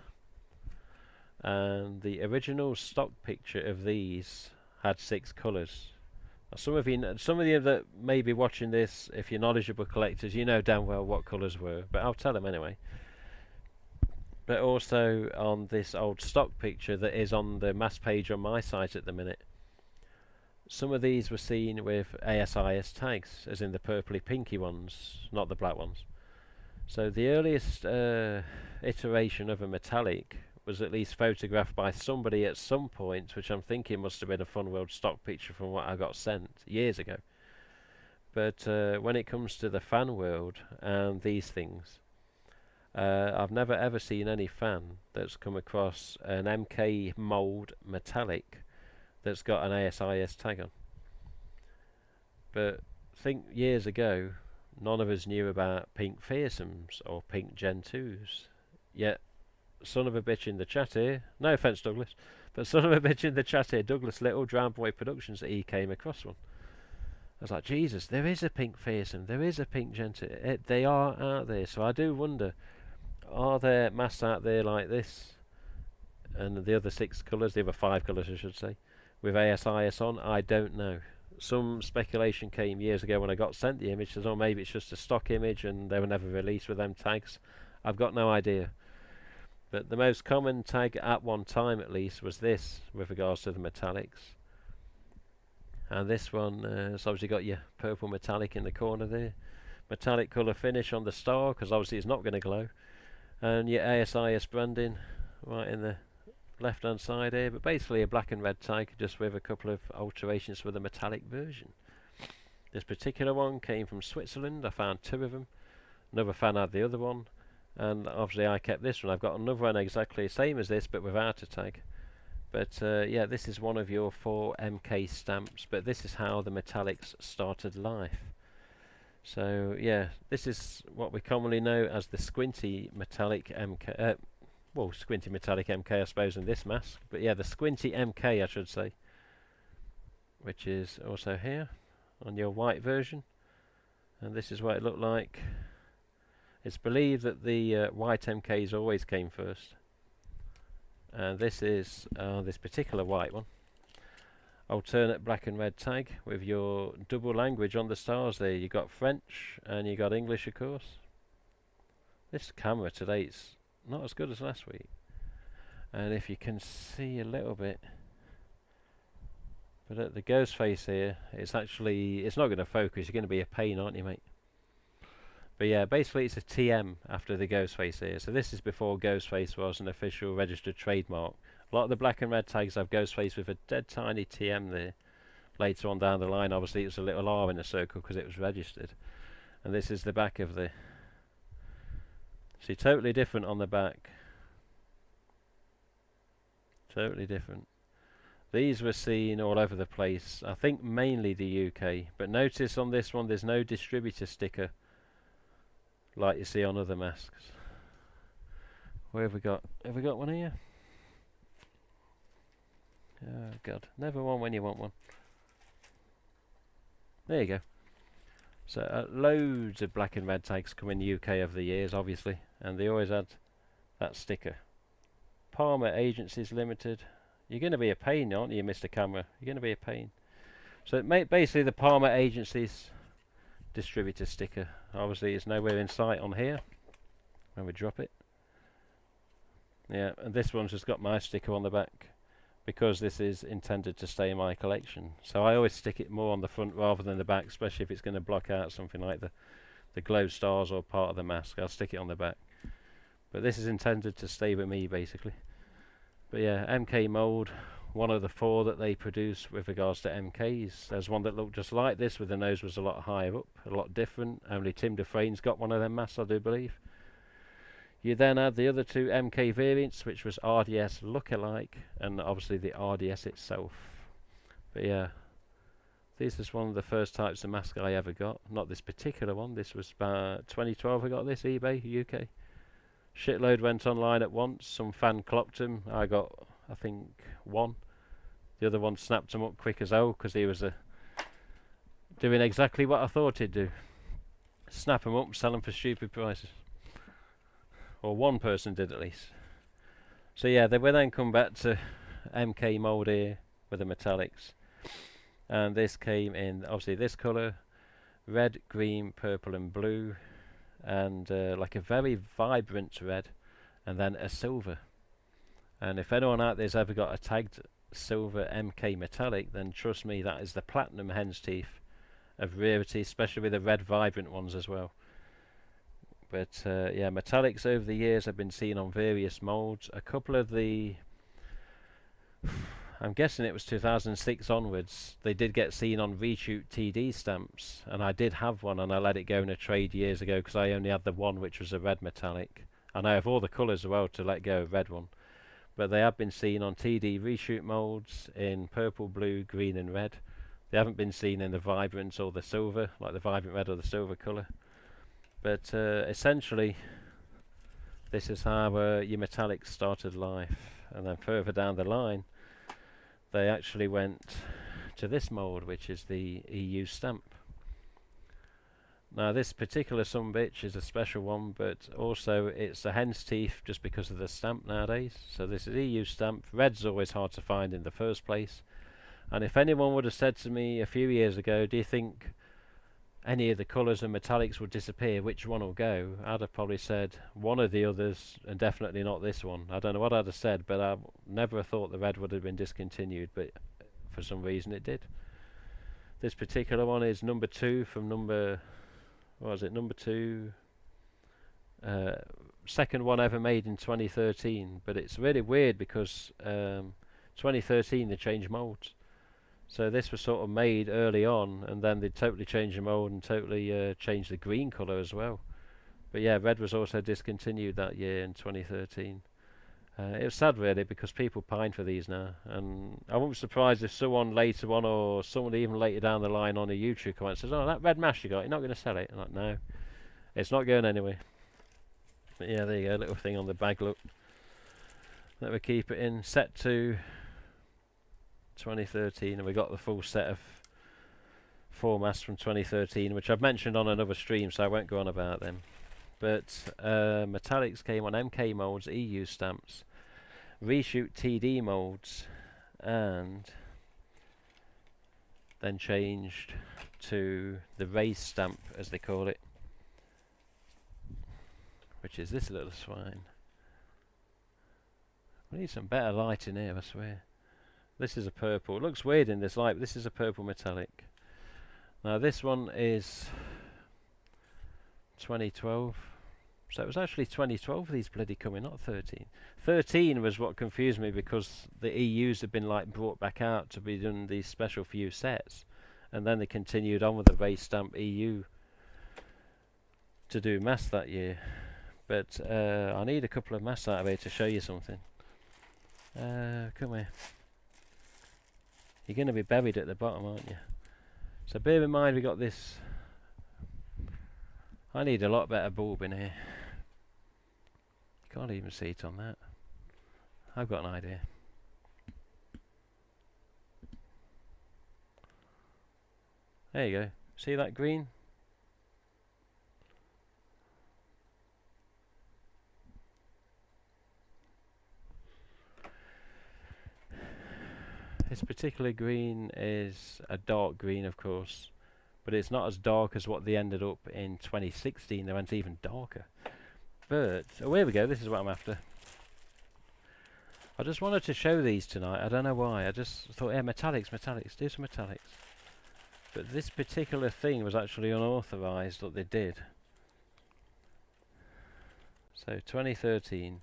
And the original stock picture of these had 6 colours. Some of you that may be watching this, if you're knowledgeable collectors, you know damn well what colours were, but I'll tell them anyway. But also on this old stock picture that is on the mass page on my site at the minute, some of these were seen with ASIS tags, as in the purpley pinky ones, not the black ones. So the earliest iteration of a metallic was at least photographed by somebody at some point, which I'm thinking must have been a Fun World stock picture from what I got sent years ago. But when it comes to the fan world and these things, I've never ever seen any fan that's come across an MK mould metallic that's got an ASIS tag on. But I think years ago, none of us knew about pink fearsomes or pink Gen 2s. Yet son of a bitch in the chat here, no offence Douglas, but son of a bitch in the chat here, Douglas Little, Drown Boy Productions, that he came across one. I was like, Jesus, there is a pink fearsome, there is a pink Gen 2, they are out there. So I do wonder, are there masks out there like this, and the other 6 colours, the other 5 colours I should say, with ASIS on? I don't know. Some speculation came years ago when I got sent the image, says, oh, maybe it's just a stock image and they were never released with them tags. I've got no idea. But the most common tag at one time at least was this, with regards to the metallics. And this one, it's obviously got your purple metallic in the corner there. Metallic colour finish on the star, because obviously it's not going to glow. And your ASIS branding right in the left hand side here. But basically a black and red tag, just with a couple of alterations for the metallic version. This particular one came from Switzerland. I found 2 of them. Another fan had the other one. And obviously I kept this one. I've got another one exactly the same as this but without a tag. But yeah, this is one of your 4 MK stamps, but this is how the metallics started life. So yeah, this is what we commonly know as the squinty metallic MK, well, squinty metallic MK I suppose in this mask, but yeah, the squinty MK I should say, which is also here on your white version. And this is what it looked like. It's believed that the white MKs always came first. And this is this particular white one. Alternate black and red tag with your double language on the stars there. You got French and you got English of course. This camera today is not as good as last week. And if you can see a little bit, But at the GhostFace here, it's not going to focus. You're going to be a pain, aren't you, mate? But yeah, basically it's a TM after the GhostFace here. So this is before GhostFace was an official registered trademark. A lot of the black and red tags have GhostFace with a dead tiny TM there. Later on down the line, obviously it was a little R in a circle because it was registered. And this is the back of the... See, totally different on the back. Totally different. These were seen all over the place. I think mainly the UK. But notice on this one there's no distributor sticker like you see on other masks. Where have we got? Have we got one here? Oh god, never one when you want one. There you go. So loads of black and red tags come in the UK over the years, obviously, and they always had that sticker. Palmer Agencies Limited. You're going to be a pain, aren't you, Mr. Camera? You're going to be a pain. So basically the Palmer Agencies distributor sticker. Obviously it's nowhere in sight on here when we drop it. Yeah, and this one's just got my sticker on the back because this is intended to stay in my collection. So I always stick it more on the front rather than the back, especially if it's going to block out something like the glow stars or part of the mask. I'll stick it on the back. But this is intended to stay with me, basically. But yeah, MK mould, one of the 4 that they produce with regards to MKs. There's one that looked just like this, with the nose was a lot higher up, a lot different. Only Tim Dufresne's got one of them masks, I do believe. You then had the other 2 MK variants, which was RDS lookalike, and obviously the RDS itself. But yeah, this is one of the first types of mask I ever got. Not this particular one, this was about 2012 I got this, eBay, UK. Shitload went online at once, some fan clocked him. I got, I think, 1. The other one snapped him up quick as hell, because he was doing exactly what I thought he'd do. Snap him up, sell him for stupid prices. Or one person did at least. So yeah, they will then come back to MK mould here with the metallics. And this came in, obviously this colour, red, green, purple and blue. And like a very vibrant red, and then a silver. And if anyone out there's ever got a tagged silver MK metallic, then trust me, that is the platinum hen's teeth of rarity, especially with the red vibrant ones as well. But yeah, metallics over the years have been seen on various moulds. A couple of the, I'm guessing it was 2006 onwards, they did get seen on reshoot TD stamps, and I did have one and I let it go in a trade years ago because I only had the one which was a red metallic, and I have all the colours as well to let go of red one. But they have been seen on TD reshoot moulds in purple, blue, green and red. They haven't been seen in the vibrant or the silver, like the vibrant red or the silver colour. But essentially this is how your metallics started life. And then further down the line they actually went to this mould, which is the EU stamp. Now this particular sumbitch is a special one, but also it's a hen's teeth just because of the stamp nowadays. So this is EU stamp. Red's always hard to find in the first place. And if anyone would have said to me a few years ago, do you think any of the colours and metallics would disappear, which one will go? I'd have probably said one of the others, and definitely not this one. I don't know what I'd have said, but I never thought the red would have been discontinued, but for some reason it did. This particular one is number 2 from number, what was it, number 2, second one ever made in 2013, but it's really weird because 2013 they changed moulds. So this was sort of made early on, and then they totally changed the mould and totally changed the green colour as well. But yeah, red was also discontinued that year in 2013. It was sad really, because people pine for these now, and I wouldn't be surprised if someone later on, or someone even later down the line on a YouTube comment says, "Oh, that red mask you got, you're not going to sell it?" I'm like, no, it's not going anywhere. But yeah, there you go, little thing on the bag, look. Let me keep it in. Set to 2013, and we got the full set of 4 masks from 2013, which I've mentioned on another stream, so I won't go on about them. But metallics came on MK moulds, EU stamps, reshoot TD moulds, and then changed to the raised stamp, as they call it, which is this little swine. We need some better light in here, I swear. This is a purple. It looks weird in this light, but this is a purple metallic. Now this one is 2012. So it was actually 2012 these bloody coming, not 13. 13 was what confused me, because the EUs had been like brought back out to be done these special few sets, and then they continued on with the base stamp EU to do masks that year. But I need a couple of masks out of here to show you something. Come here. You're going to be buried at the bottom, aren't you? So bear in mind we got this. I need a lot better bulb in here. Can't even see it on that. I've got an idea. There you go. See that green? This particular green is a dark green, of course, but it's not as dark as what they ended up in 2016. They went even darker. But, oh, here we go. This is what I'm after. I just wanted to show these tonight. I don't know why. I just thought, yeah, metallics, do some metallics. But this particular thing was actually unauthorized that they did. So 2013.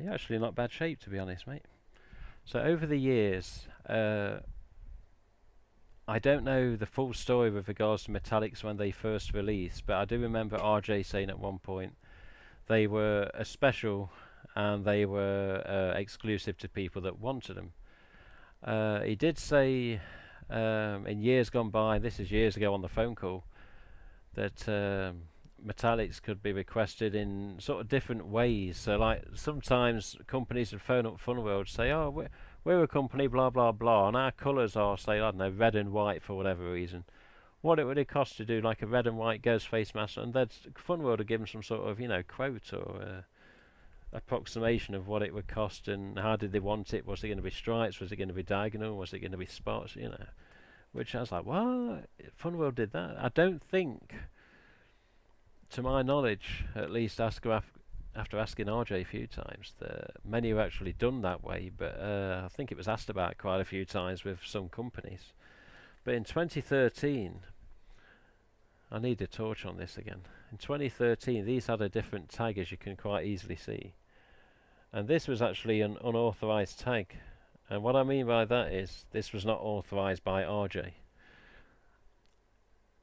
You're actually not bad shape, to be honest, mate. So over the years, I don't know the full story with regards to metallics when they first released, but I do remember RJ saying at one point they were a special and they were exclusive to people that wanted them. He did say in years gone by, this is years ago on the phone call, that metallics could be requested in sort of different ways. So like sometimes companies would phone up Funworld, say, oh, we're a company blah blah blah, and our colours are, say, I don't know, red and white for whatever reason. What it would it cost to do like a red and white GhostFace mask, and then Funworld would give them some sort of, you know, quote or approximation of what it would cost and how did they want it. Was it going to be stripes? Was it going to be diagonal? Was it going to be spots? You know, which I was like, what? Funworld did that? I don't think, to my knowledge, at least after asking RJ a few times, many have actually done that way, but I think it was asked about quite a few times with some companies. But in 2013, I need a torch on this again. In 2013, these had a different tag, as you can quite easily see. And this was actually an unauthorized tag. And what I mean by that is, this was not authorized by RJ.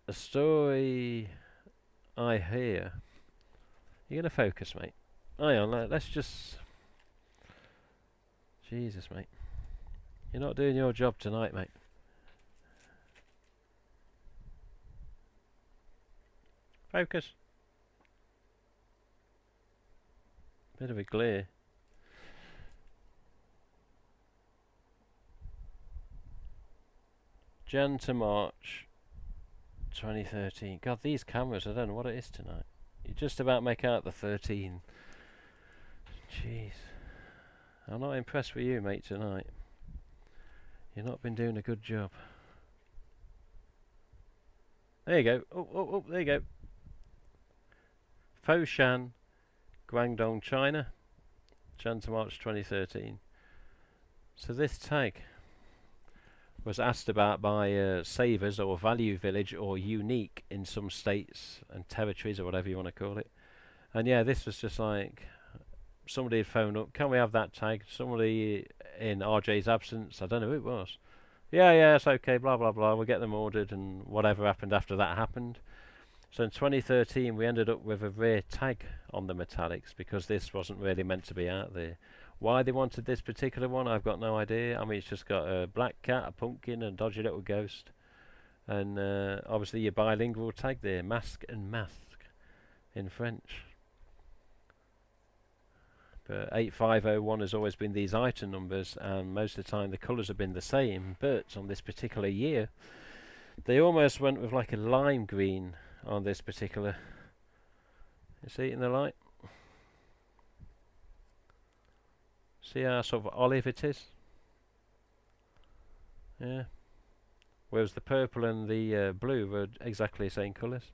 A story I hear. You're going to focus, mate. Hang on, let's just... Jesus, mate. You're not doing your job tonight, mate. Focus. Bit of a glare. Jan to March 2013. God, these cameras, I don't know what it is tonight. You just about make out the 13. Jeez. I'm not impressed with you, mate, tonight. You've not been doing a good job. There you go. Oh, there you go. Foshan, Guangdong, China. Jan to March 2013. So this tag was asked about by savers or value village or unique in some states and territories or whatever you want to call it. And yeah, this was just like somebody had phoned up, can we have that tag? Somebody in RJ's absence, I don't know who it was. Yeah, it's okay, blah blah blah, we'll get them ordered, and whatever happened after that happened. So in 2013 we ended up with a rare tag on the metallics because this wasn't really meant to be out there. Why they wanted this particular one, I've got no idea. I mean, it's just got a black cat, a pumpkin, and a dodgy little ghost. And obviously your bilingual tag there, mask and mask in French. But 8501 has always been these item numbers, and most of the time the colours have been the same. But on this particular year, they almost went with like a lime green on this particular. You see it in the light? See how sort of olive it is? Yeah. Whereas the purple and the blue were exactly the same colours.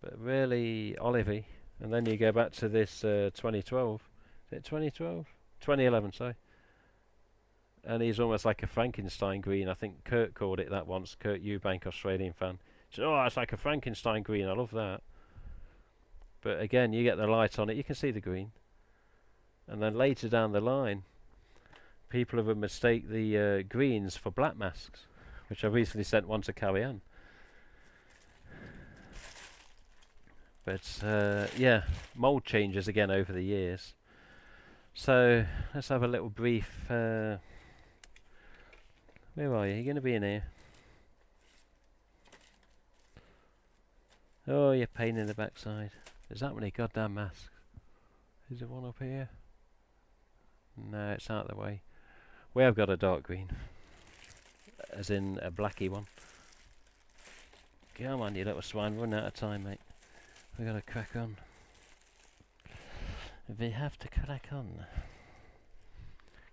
But really olivey. And then you go back to this 2012. it 2012? 2011, sorry. And he's almost like a Frankenstein green. I think Kurt called it that once. Kurt Eubank, Australian fan. He said, "Oh, it's like a Frankenstein green. I love that." But again, you get the light on it, you can see the green. And then later down the line, people have mistake the greens for black masks, which I recently sent one to carry on. But yeah, mould changes again over the years. So let's have a little brief. Where are you? You're going to be in here. Oh, you're pain in the backside. There's that many goddamn masks. Is there one up here? No, it's out of the way. We have got a dark green. As in a blacky one. Come on, you little swine. Run out of time, mate. We gotta crack on. We have to crack on.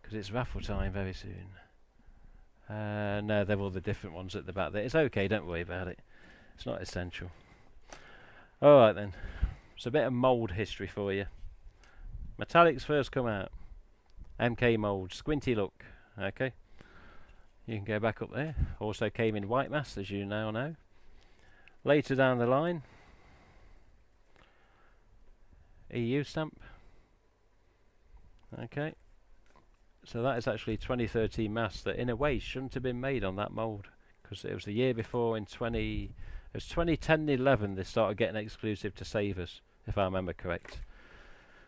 Because it's raffle time very soon. No, they're all the different ones at the back there. It's okay, don't worry about it. It's not essential. Alright then. It's a bit of mould history for you. Metallics first come out. MK mould, squinty look. Okay. You can go back up there. Also came in white mass, as you now know. Later down the line, EU stamp. Okay. So that is actually 2013 mass that in a way shouldn't have been made on that mould, because it was the year before in it was 2010-11 they started getting exclusive to Savers, if I remember correct.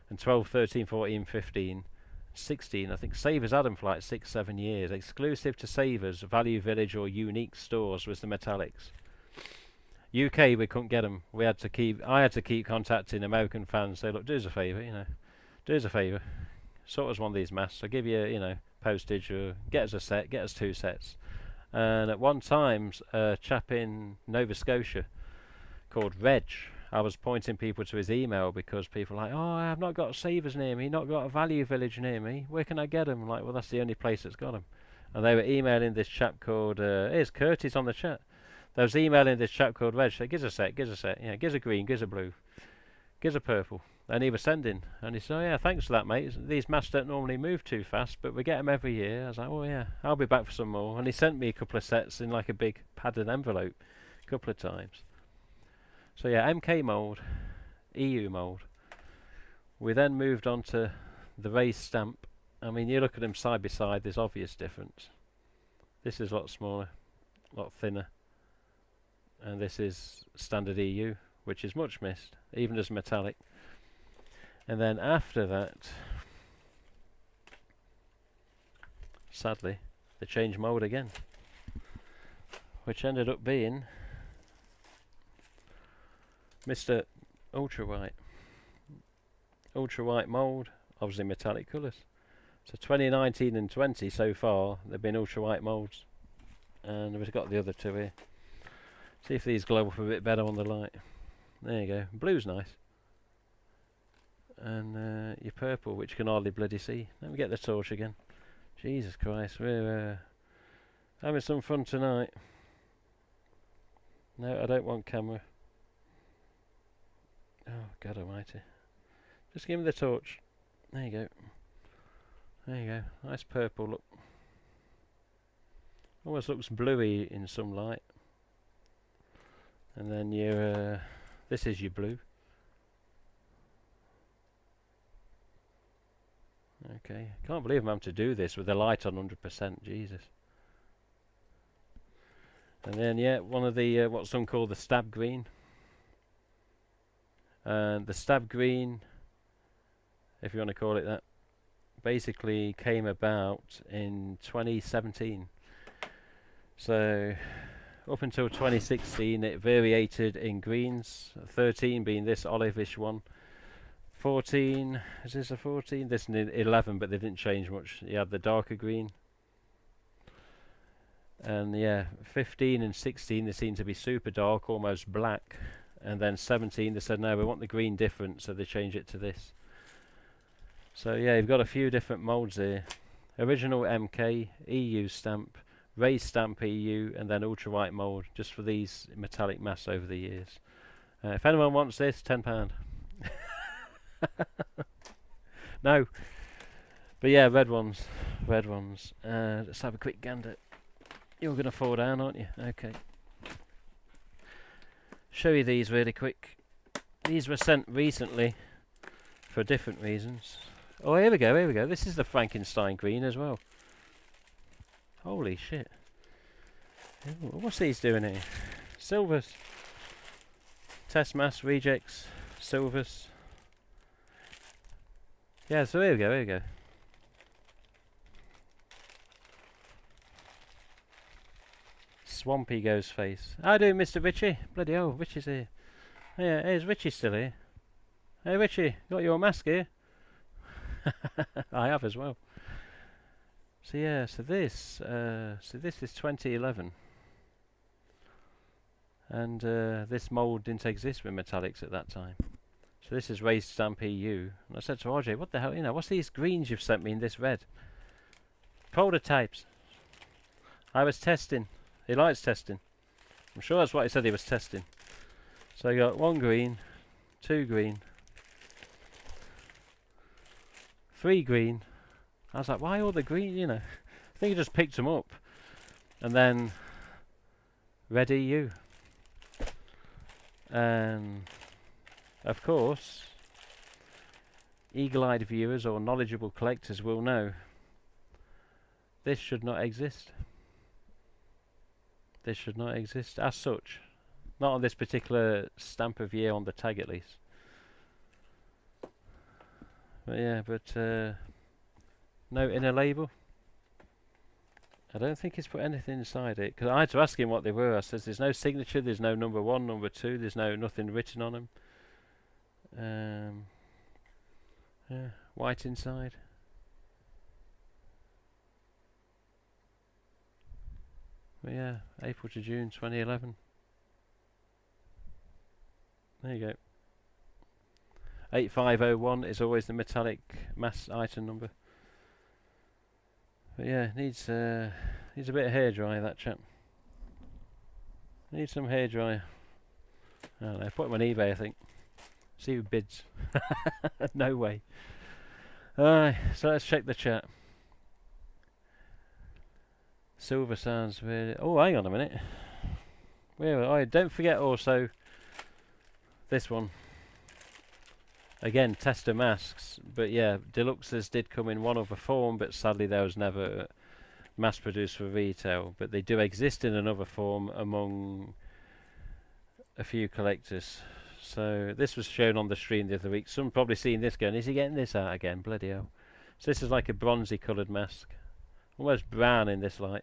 And 12, 13, 14, 15, 16, I think Savers had them for like 6-7 years. Exclusive to Savers, Value Village or Unique stores was the metallics. UK we couldn't get them. I had to keep contacting American fans. Say, look, do us a favour, do us a favour. Sort us one of these masks. I'll give you, postage or get us a set, get us 2 sets. And at one time, a chap in Nova Scotia called Reg, I was pointing people to his email because people were like, oh, I've not got Savers near me, not got a Value Village near me. Where can I get them? Like, well, that's the only place that's got them. And they were emailing this chap called, here's Curtis on the chat. They was emailing this chap called Reg, say, give us a set, yeah, give us a green, give us a blue, give us a purple. And he was sending, and he said, oh yeah, thanks for that, mate. These masks don't normally move too fast, but we get them every year. I was like, oh yeah, I'll be back for some more. And he sent me a couple of sets in like a big padded envelope, a couple of times. So yeah, MK mould, EU mould. We then moved on to the raised stamp. I mean, you look at them side by side, there's obvious difference. This is a lot smaller, a lot thinner. And this is standard EU, which is much missed, even as metallic. And then after that, sadly, they changed mode again, which ended up being Mr. Ultra White. Ultra White mould, obviously metallic colours. So 2019 and 20 so far, they've been Ultra White moulds. And we've got the other 2 here. See if these glow up a bit better on the light. There you go. Blue's nice. And your purple, which you can hardly bloody see. Let me get the torch again. Jesus Christ, we're having some fun tonight. No, I don't want camera. Oh, God almighty. Just give me the torch. There you go. There you go. Nice purple look. Almost looks bluey in some light. And then your this is your blue. Okay, can't believe I'm having to do this with the light on 100%. Jesus. And then yeah, one of the what some call the stab green. And the stab green, if you want to call it that, basically came about in 2017. So up until 2016 it variated in greens, 13 being this olivish one, 14, is this a 14? This is 11, but they didn't change much. You had the darker green. And yeah, 15 and 16 they seem to be super dark, almost black. And then 17 they said no, we want the green different, so they changed it to this. So yeah, you've got a few different moulds here. Original MK, EU stamp, raised stamp EU, and then ultra white mould, just for these metallic masks over the years. If anyone wants this, £10. No. But yeah, red ones. Red ones. Let's have a quick gander. You're going to fall down, aren't you? Okay. Show you these really quick. These were sent recently for different reasons. Oh, here we go, here we go. This is the Frankenstein green as well. Holy shit. Ooh, what's these doing here? Silvers. Test mass, rejects, silvers. Yeah, so here we go, here we go. Swampy GhostFace. How do, Mr. Richie? Bloody hell, Richie's here. Yeah, here's Richie still here. Hey Richie, got your mask here? I have as well. So yeah, so this is 2011. And this mould didn't exist with metallics at that time. So this is Raised Stamp EU. And I said to RJ, what the hell, you know, what's these greens you've sent me in this red? Prototypes. I was testing. He likes testing. I'm sure that's what he said he was testing. So I got 1 green, 2 green, 3 green. I was like, why all the green, you know? I think he just picked them up. And then Red EU. And of course, eagle-eyed viewers or knowledgeable collectors will know this should not exist. This should not exist as such. Not on this particular stamp of year on the tag at least. But yeah, no inner label. I don't think he's put anything inside it, because I had to ask him what they were. I says there's no signature, there's no number 1, number 2, there's nothing written on them. Yeah, white inside. But yeah, April to June 2011. There you go. 8501 is always the metallic mass item number. But yeah, needs a bit of hairdryer, that chap. Needs some hairdryer. I don't know, put him on eBay I think. See who bids. No way. Alright, so let's check the chat. Silver sounds really... Oh, hang on a minute. Where are I? Don't forget also this one. Again, tester masks, but yeah, deluxes did come in one other form, but sadly there was never mass produced for retail. But they do exist in another form among a few collectors. So this was shown on the stream the other week. Some probably seen this going, is he getting this out again? Bloody hell. So this is like a bronzy coloured mask. Almost brown in this light.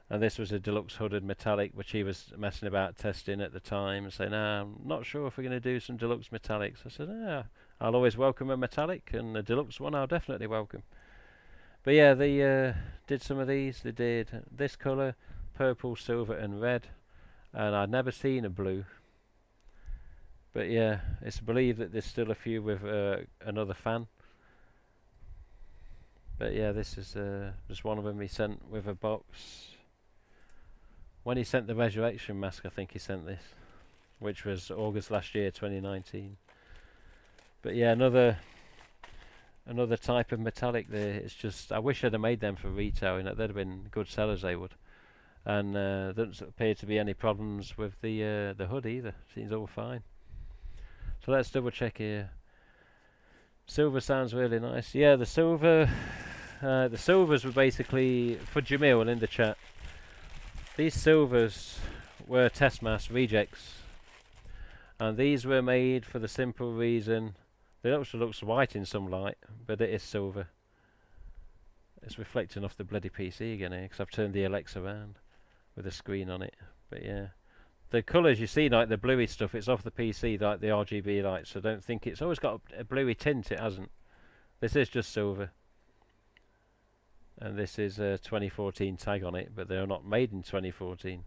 And this was a deluxe hooded metallic, which he was messing about testing at the time and saying, I'm not sure if we're going to do some deluxe metallics. I said, I'll always welcome a metallic, and a deluxe one I'll definitely welcome. But yeah, they did some of these. They did this colour, purple, silver and red. And I'd never seen a blue. But yeah, it's believed that there's still a few with another fan. But yeah, this is just one of them he sent with a box. When he sent the Resurrection mask, I think he sent this, which was August last year, 2019. But yeah, another type of metallic there. It's just, I wish I'd have made them for retail, they'd have been good sellers, they would. And there doesn't appear to be any problems with the hood either. Seems all fine. So let's double check here. Silver sounds really nice. Yeah, the silver, the silvers were basically for Jamil in the chat. These silvers were test mass rejects, and these were made for the simple reason it also looks white in some light, but it is silver. It's reflecting off the bloody PC again here because I've turned the Alexa around with a screen on it. But yeah, the colours you see, like the bluey stuff, it's off the PC like the RGB lights, so don't think it's always got a bluey tint. It hasn't. This is just silver. And this is a 2014 tag on it, but they're not made in 2014.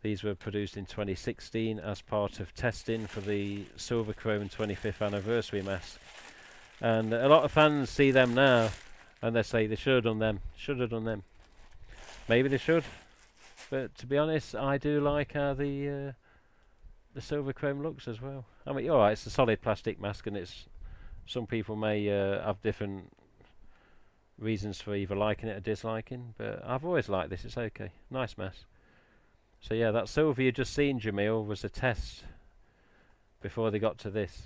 These were produced in 2016 as part of testing for the Silver Chrome 25th anniversary mask. And a lot of fans see them now and they say they should have done them, should have done them. Maybe they should, but to be honest, I do like how the Silver Chrome looks as well. I mean, alright, it's a solid plastic mask and it's Some people may have different reasons for either liking it or disliking, but I've always liked this. It's okay. Nice mask. So yeah, that silver you just seen, Jamil, was a test before they got to this.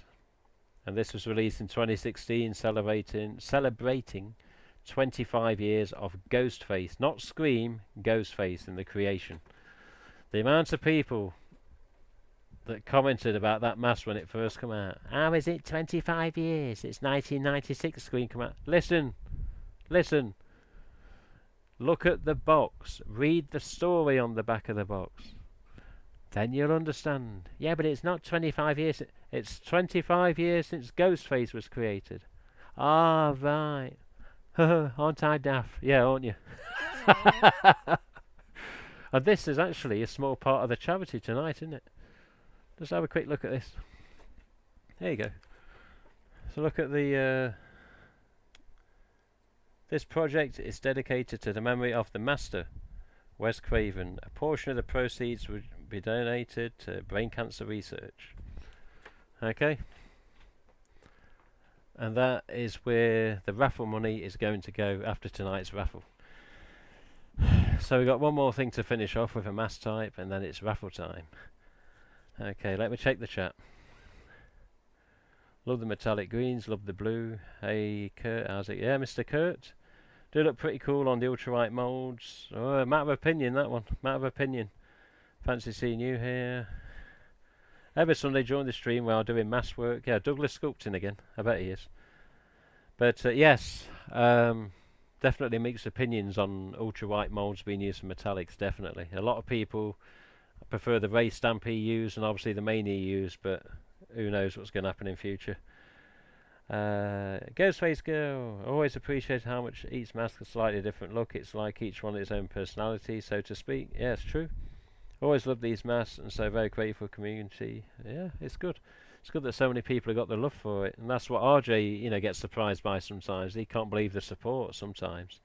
And this was released in 2016, celebrating 25 years of GhostFace, not Scream, GhostFace in the creation. The amount of people that commented about that mask when it first came out. How is it 25 years? It's 1996 Scream come out. Listen. Look at the box. Read the story on the back of the box. Then you'll understand. Yeah, but it's not 25 years. It's 25 years since GhostFace was created. Ah, right. Aren't I daft? Yeah, aren't you? And this is actually a small part of the charity tonight, isn't it? Just have a quick look at this. There you go. So look at the... this project is dedicated to the memory of the master, Wes Craven. A portion of the proceeds would be donated to brain cancer research. Okay? And that is where the raffle money is going to go after tonight's raffle. So we've got one more thing to finish off with, a mask type, and then it's raffle time. Okay, let me check the chat. Love the metallic greens, love the blue. Hey Kurt, how's it? Yeah, Mr. Kurt. Do look pretty cool on the ultralight moulds. Oh, matter of opinion, that one. Matter of opinion. Fancy seeing you here. Every Sunday during the stream while doing mask work. Yeah, Douglas sculpting again. I bet he is. But yes, definitely mixed opinions on ultra-white moulds being used for metallics, definitely. A lot of people prefer the raised stamp EUs and obviously the main EUs, but who knows what's going to happen in future. Ghostface Girl, always appreciate how much each mask has a slightly different look. It's like each one its own personality, so to speak. Yeah, it's true. Always love these masks, and so very grateful community. Yeah, it's good. It's good that so many people have got the love for it, and that's what RJ, gets surprised by sometimes. He can't believe the support sometimes.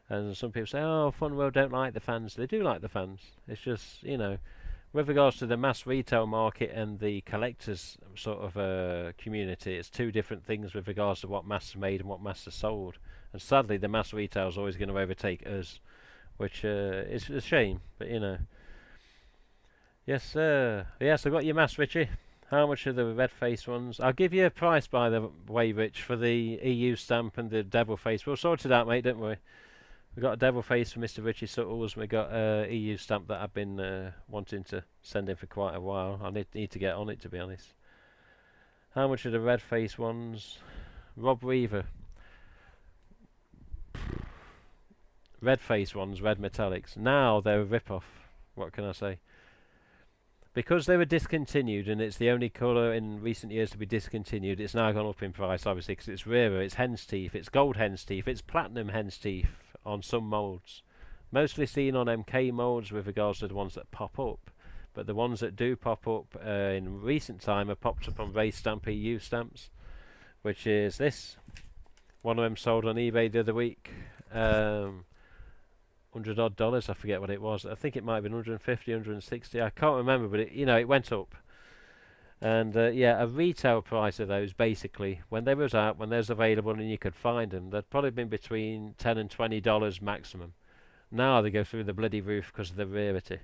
And some people say, "Oh, Funworld don't like the fans." They do like the fans. It's just, with regards to the mass retail market and the collectors sort of community, it's two different things with regards to what masks are made and what masks are sold. And sadly, the mass retail is always going to overtake us, which is a shame. But yes, sir. Yes, I got your mask, Richie. How much are the red face ones? I'll give you a price, by the way, Rich, for the EU stamp and the devil face. We'll sort it out, mate, don't we? We got a devil face for Mr. Richie Suttles. We got EU stamp that I've been wanting to send in for quite a while. I need to get on it, to be honest. How much are the red face ones? Rob Weaver. Red face ones, red metallics. Now they're a rip-off. What can I say? Because they were discontinued, and it's the only colour in recent years to be discontinued, it's now gone up in price, obviously, because it's rarer. It's hen's teeth, it's gold hen's teeth, it's platinum hen's teeth on some moulds. Mostly seen on MK moulds with regards to the ones that pop up. But the ones that do pop up in recent time have popped up on raised stamp EU stamps, which is this. One of them sold on eBay the other week. $100 odd, I forget what it was. I think it might have been 150, 160. I can't remember, but it went up. And yeah, a retail price of those, basically, when they was out, when they was available and you could find them, they'd probably been between $10 and $20 maximum. Now they go through the bloody roof because of the rarity.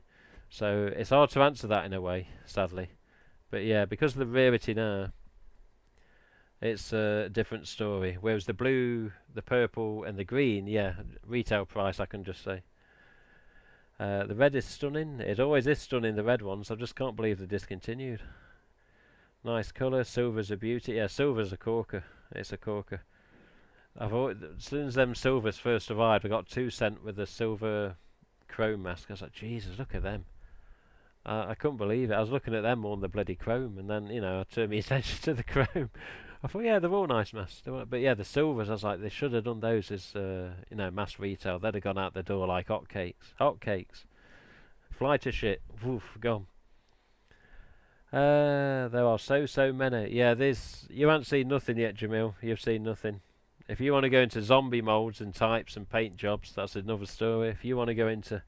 So it's hard to answer that in a way, sadly. But yeah, because of the rarity now, it's a different story. Whereas the blue, the purple, and the green, yeah, retail price, I can just say. The red is stunning. It always is stunning, the red ones. I just can't believe they're discontinued. Nice colour. Silver's a beauty. Yeah, silver's a corker. It's a corker. As soon as them silvers first arrived, I got 2 sent with the silver chrome mask. I was like, Jesus, look at them. I couldn't believe it. I was looking at them more than the bloody chrome, and then, I turned my attention to the chrome. I thought, yeah, they're all nice masks. But yeah, the silvers, I was like, they should have done those as, mass retail. They'd have gone out the door like hotcakes. Hotcakes. Fly to shit. Woof, gone. There are so many. Yeah, you haven't seen nothing yet, Jamil. You've seen nothing. If you want to go into zombie molds and types and paint jobs, that's another story. If you want to go into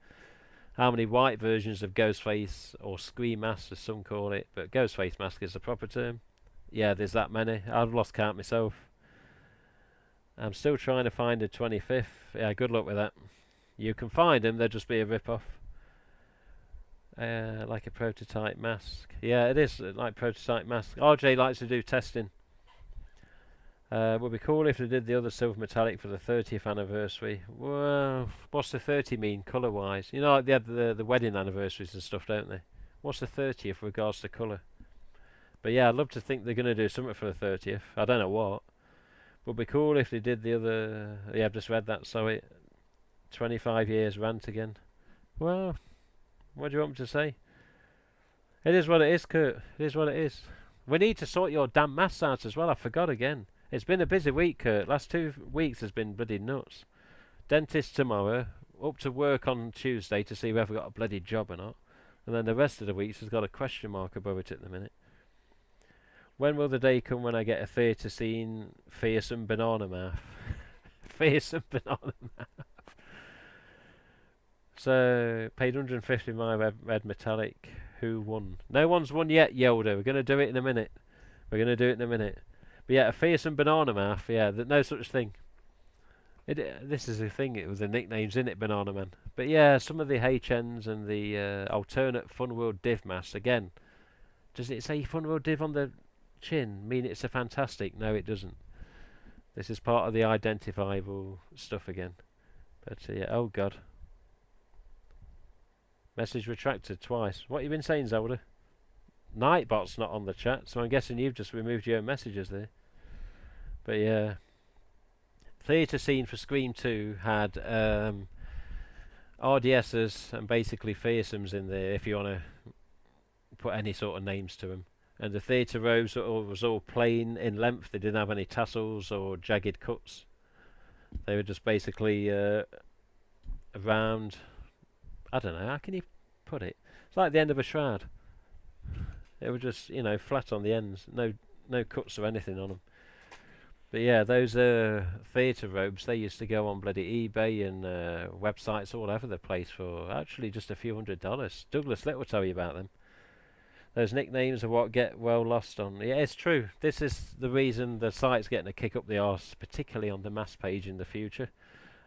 how many white versions of Ghostface or Scream Mask, as some call it, but Ghostface Mask is the proper term. yeah, there's that many. I've lost count myself. I'm still trying to find a 25th. Yeah, good luck with that. You can find them, they'll just be a rip-off. Like a prototype mask. Yeah, it is like prototype mask. RJ likes to do testing. Would be cool if they did the other silver metallic for the 30th anniversary. Well, what's the 30 mean colour-wise? You know, like they have the wedding anniversaries and stuff, don't they? What's the 30th with regards to colour? But yeah, I'd love to think they're going to do something for the 30th. I don't know what. Would be cool if they did the other... Yeah, I've just read that, so it... 25 years rant again. Well, what do you want me to say? It is what it is, Kurt. It is what it is. We need to sort your damn maths out as well. I forgot again. It's been a busy week, Kurt. Last 2 weeks has been bloody nuts. Dentist tomorrow. Up to work on Tuesday to see whether I've got a bloody job or not. And then the rest of the weeks has got a question mark above it at the minute. When will the day come when I get a theatre scene fearsome banana mouth? Fearsome banana mouth. So, paid 150 my red metallic. Who won? No one's won yet, Yoda. We're going to do it in a minute. We're going to do it in a minute. But yeah, a fearsome banana mouth. Yeah, no such thing. This is the thing. It was the nicknames in it, Banana Man. But yeah, some of the HNs and the alternate Fun World Div masks. Again, does it say Fun World Div on the chin mean it's a fantastic? No, it doesn't. This is part of the identifiable stuff again. But yeah, oh god. Message retracted twice. What have you been saying, Zelda? Nightbot's not on the chat, so I'm guessing you've just removed your own messages there. But yeah. Theatre scene for Scream 2 had RDSs and basically fearsomes in there, if you want to put any sort of names to them. And the theatre robes was all plain in length. They didn't have any tassels or jagged cuts. They were just basically around... I don't know, how can you put it? It's like the end of a shroud. It was just, you know, flat on the ends. No cuts or anything on them. But yeah, those theatre robes, they used to go on bloody eBay and websites all over the place for actually just a few $100s. Douglas Litt will tell you about them. Those nicknames are what get well lost on. Yeah, it's true. This is the reason the site's getting a kick up the arse, particularly on the mass page in the future.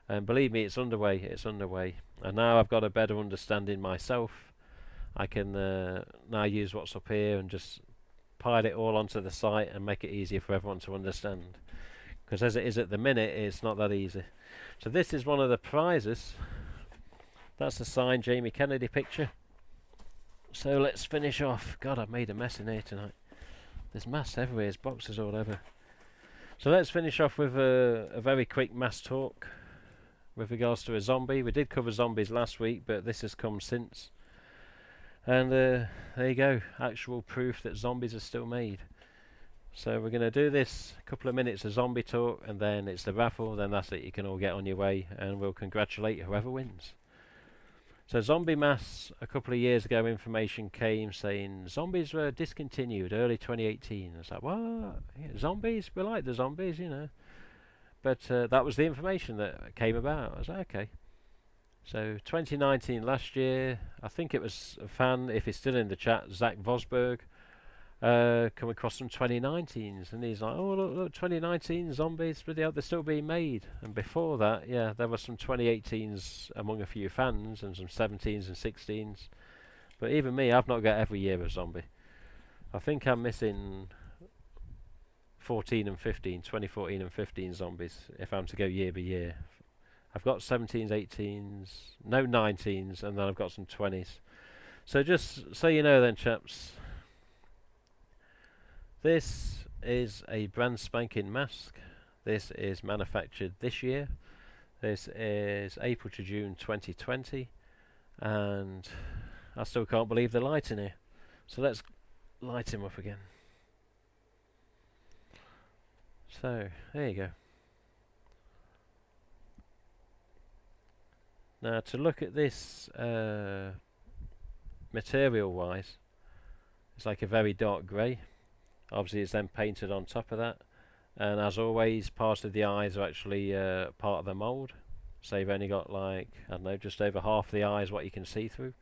And believe me, it's underway. It's underway. And now I've got a better understanding myself. I can now use what's up here and just pile it all onto the site and make it easier for everyone to understand. Because as it is at the minute, it's not that easy. So this is one of the prizes. That's the signed Jamie Kennedy picture. So let's finish off. God, I've made a mess in here tonight. There's masks everywhere. There's boxes all over. So let's finish off with a very quick mass talk. With regards to a zombie. We did cover zombies last week, but this has come since. And there you go, actual proof that zombies are still made. So we're going to do this, a couple of minutes of zombie talk, and then it's the raffle, then that's it, you can all get on your way, and we'll congratulate whoever wins. So zombie masks, a couple of years ago information came saying zombies were discontinued early 2018. I was like, what? Yeah, zombies? We like the zombies, you know. But that was the information that came about. I was like, okay. So 2019 last year, I think it was a fan, if he's still in the chat, Zach Vosberg, come across some 2019s. And he's like, oh, look 2019 zombies, but they're still being made. And before that, yeah, there were some 2018s among a few fans and some 17s and 16s. But even me, I've not got every year of zombie. I think I'm missing... 14 and 15, 2014 and 15 zombies, if I'm to go year by year. I've got 17s, 18s, no 19s, and then I've got some 20s. So just so you know then, chaps, this is a brand spanking mask. This is manufactured this year. This is April to June 2020, and I still can't believe the light in here. So let's light him up again. So, there you go. Now, to look at this material-wise, it's like a very dark grey. Obviously, it's then painted on top of that. And as always, parts of the eyes are actually part of the mould. So you've only got like, I don't know, just over half the eyes what you can see through.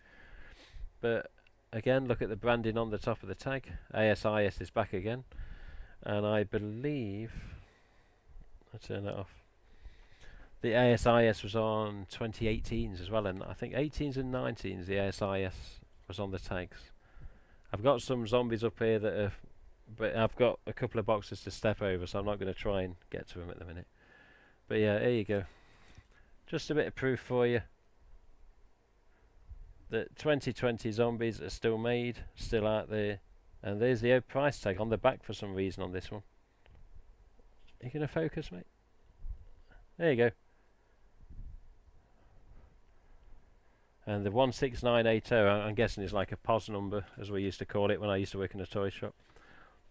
But again, look at the branding on the top of the tag. ASIS is back again. and I believe I'll turn that off. The ASIS was on 2018s as well, and I think 18s and 19s the ASIS was on the tags. I've got some zombies up here that are, but I've got a couple of boxes to step over, so I'm not going to try and get to them at the minute. But yeah, here you go. Just a bit of proof for you that 2020 zombies are still made, still out there. And there's the price tag on the back for some reason on this one. Are you going to focus, mate? There you go. And the 16980, I'm guessing is like a POS number, as we used to call it when I used to work in a toy shop.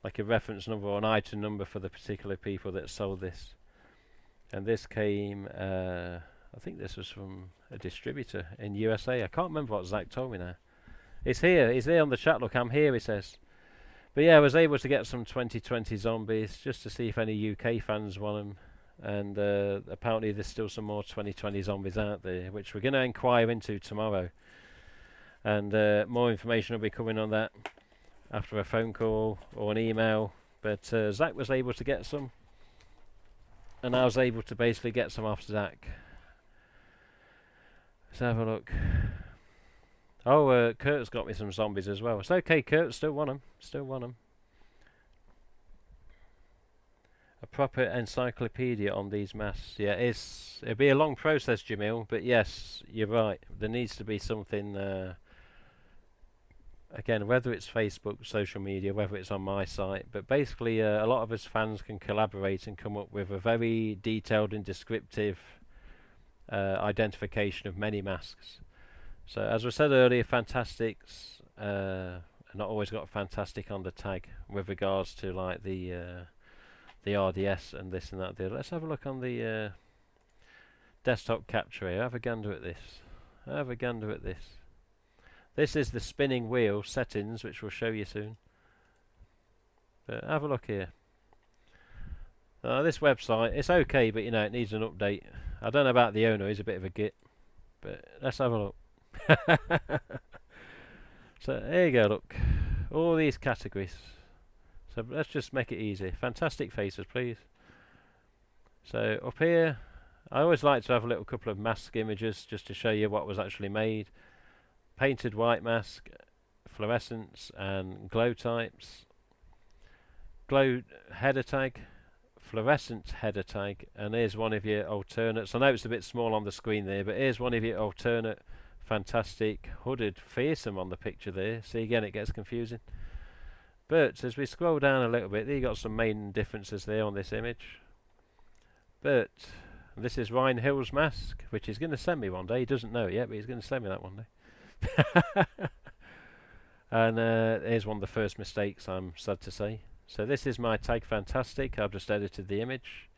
Like a reference number or an item number for the particular people that sold this. And this came, I think this was from a distributor in USA. I can't remember what Zach told me now. It's here, he's there on the chat, look, I'm here, he says. But yeah, I was able to get some 2020 zombies just to see if any UK fans want them. And apparently there's still some more 2020 zombies out there, which we're going to inquire into tomorrow. And more information will be coming on that after a phone call or an email. But Zach was able to get some, and I was able to basically get some off Zach. Let's have a look. Oh, Kurt's got me some zombies as well. It's okay, Kurt, still want them. Still want them. A proper encyclopedia on these masks. Yeah, it'll be a long process, Jamil, but yes, you're right. There needs to be something, again, whether it's Facebook, social media, whether it's on my site, but basically a lot of us fans can collaborate and come up with a very detailed and descriptive identification of many masks. So as we said earlier, Fantastics not always got Fantastic on the tag with regards to like the RDS and this and that deal. Let's have a look on the desktop capture here. Have a gander at this. Have a gander at this. This is the spinning wheel settings, which we'll show you soon. But have a look here. This website, it's okay, but you know, it needs an update. I don't know about the owner, he's a bit of a git. But let's have a look. So there you go, look. All these categories. So let's just make it easy. Fantastic faces, please. So up here, I always like to have a little couple of mask images just to show you what was actually made. Painted white mask, fluorescence and glow types. Glow header tag, fluorescent header tag, and here's one of your alternates. I know it's a bit small on the screen there, but here's one of your alternate fantastic hooded fearsome on the picture there. See, again, it gets confusing. But as we scroll down a little bit, you got some main differences there on this image. But this is Ryan Hill's mask, which he's going to send me one day. He doesn't know it yet, but he's going to send me that one day. And here's one of the first mistakes, I'm sad to say. So this is my tag Fantastic. I've just edited the image.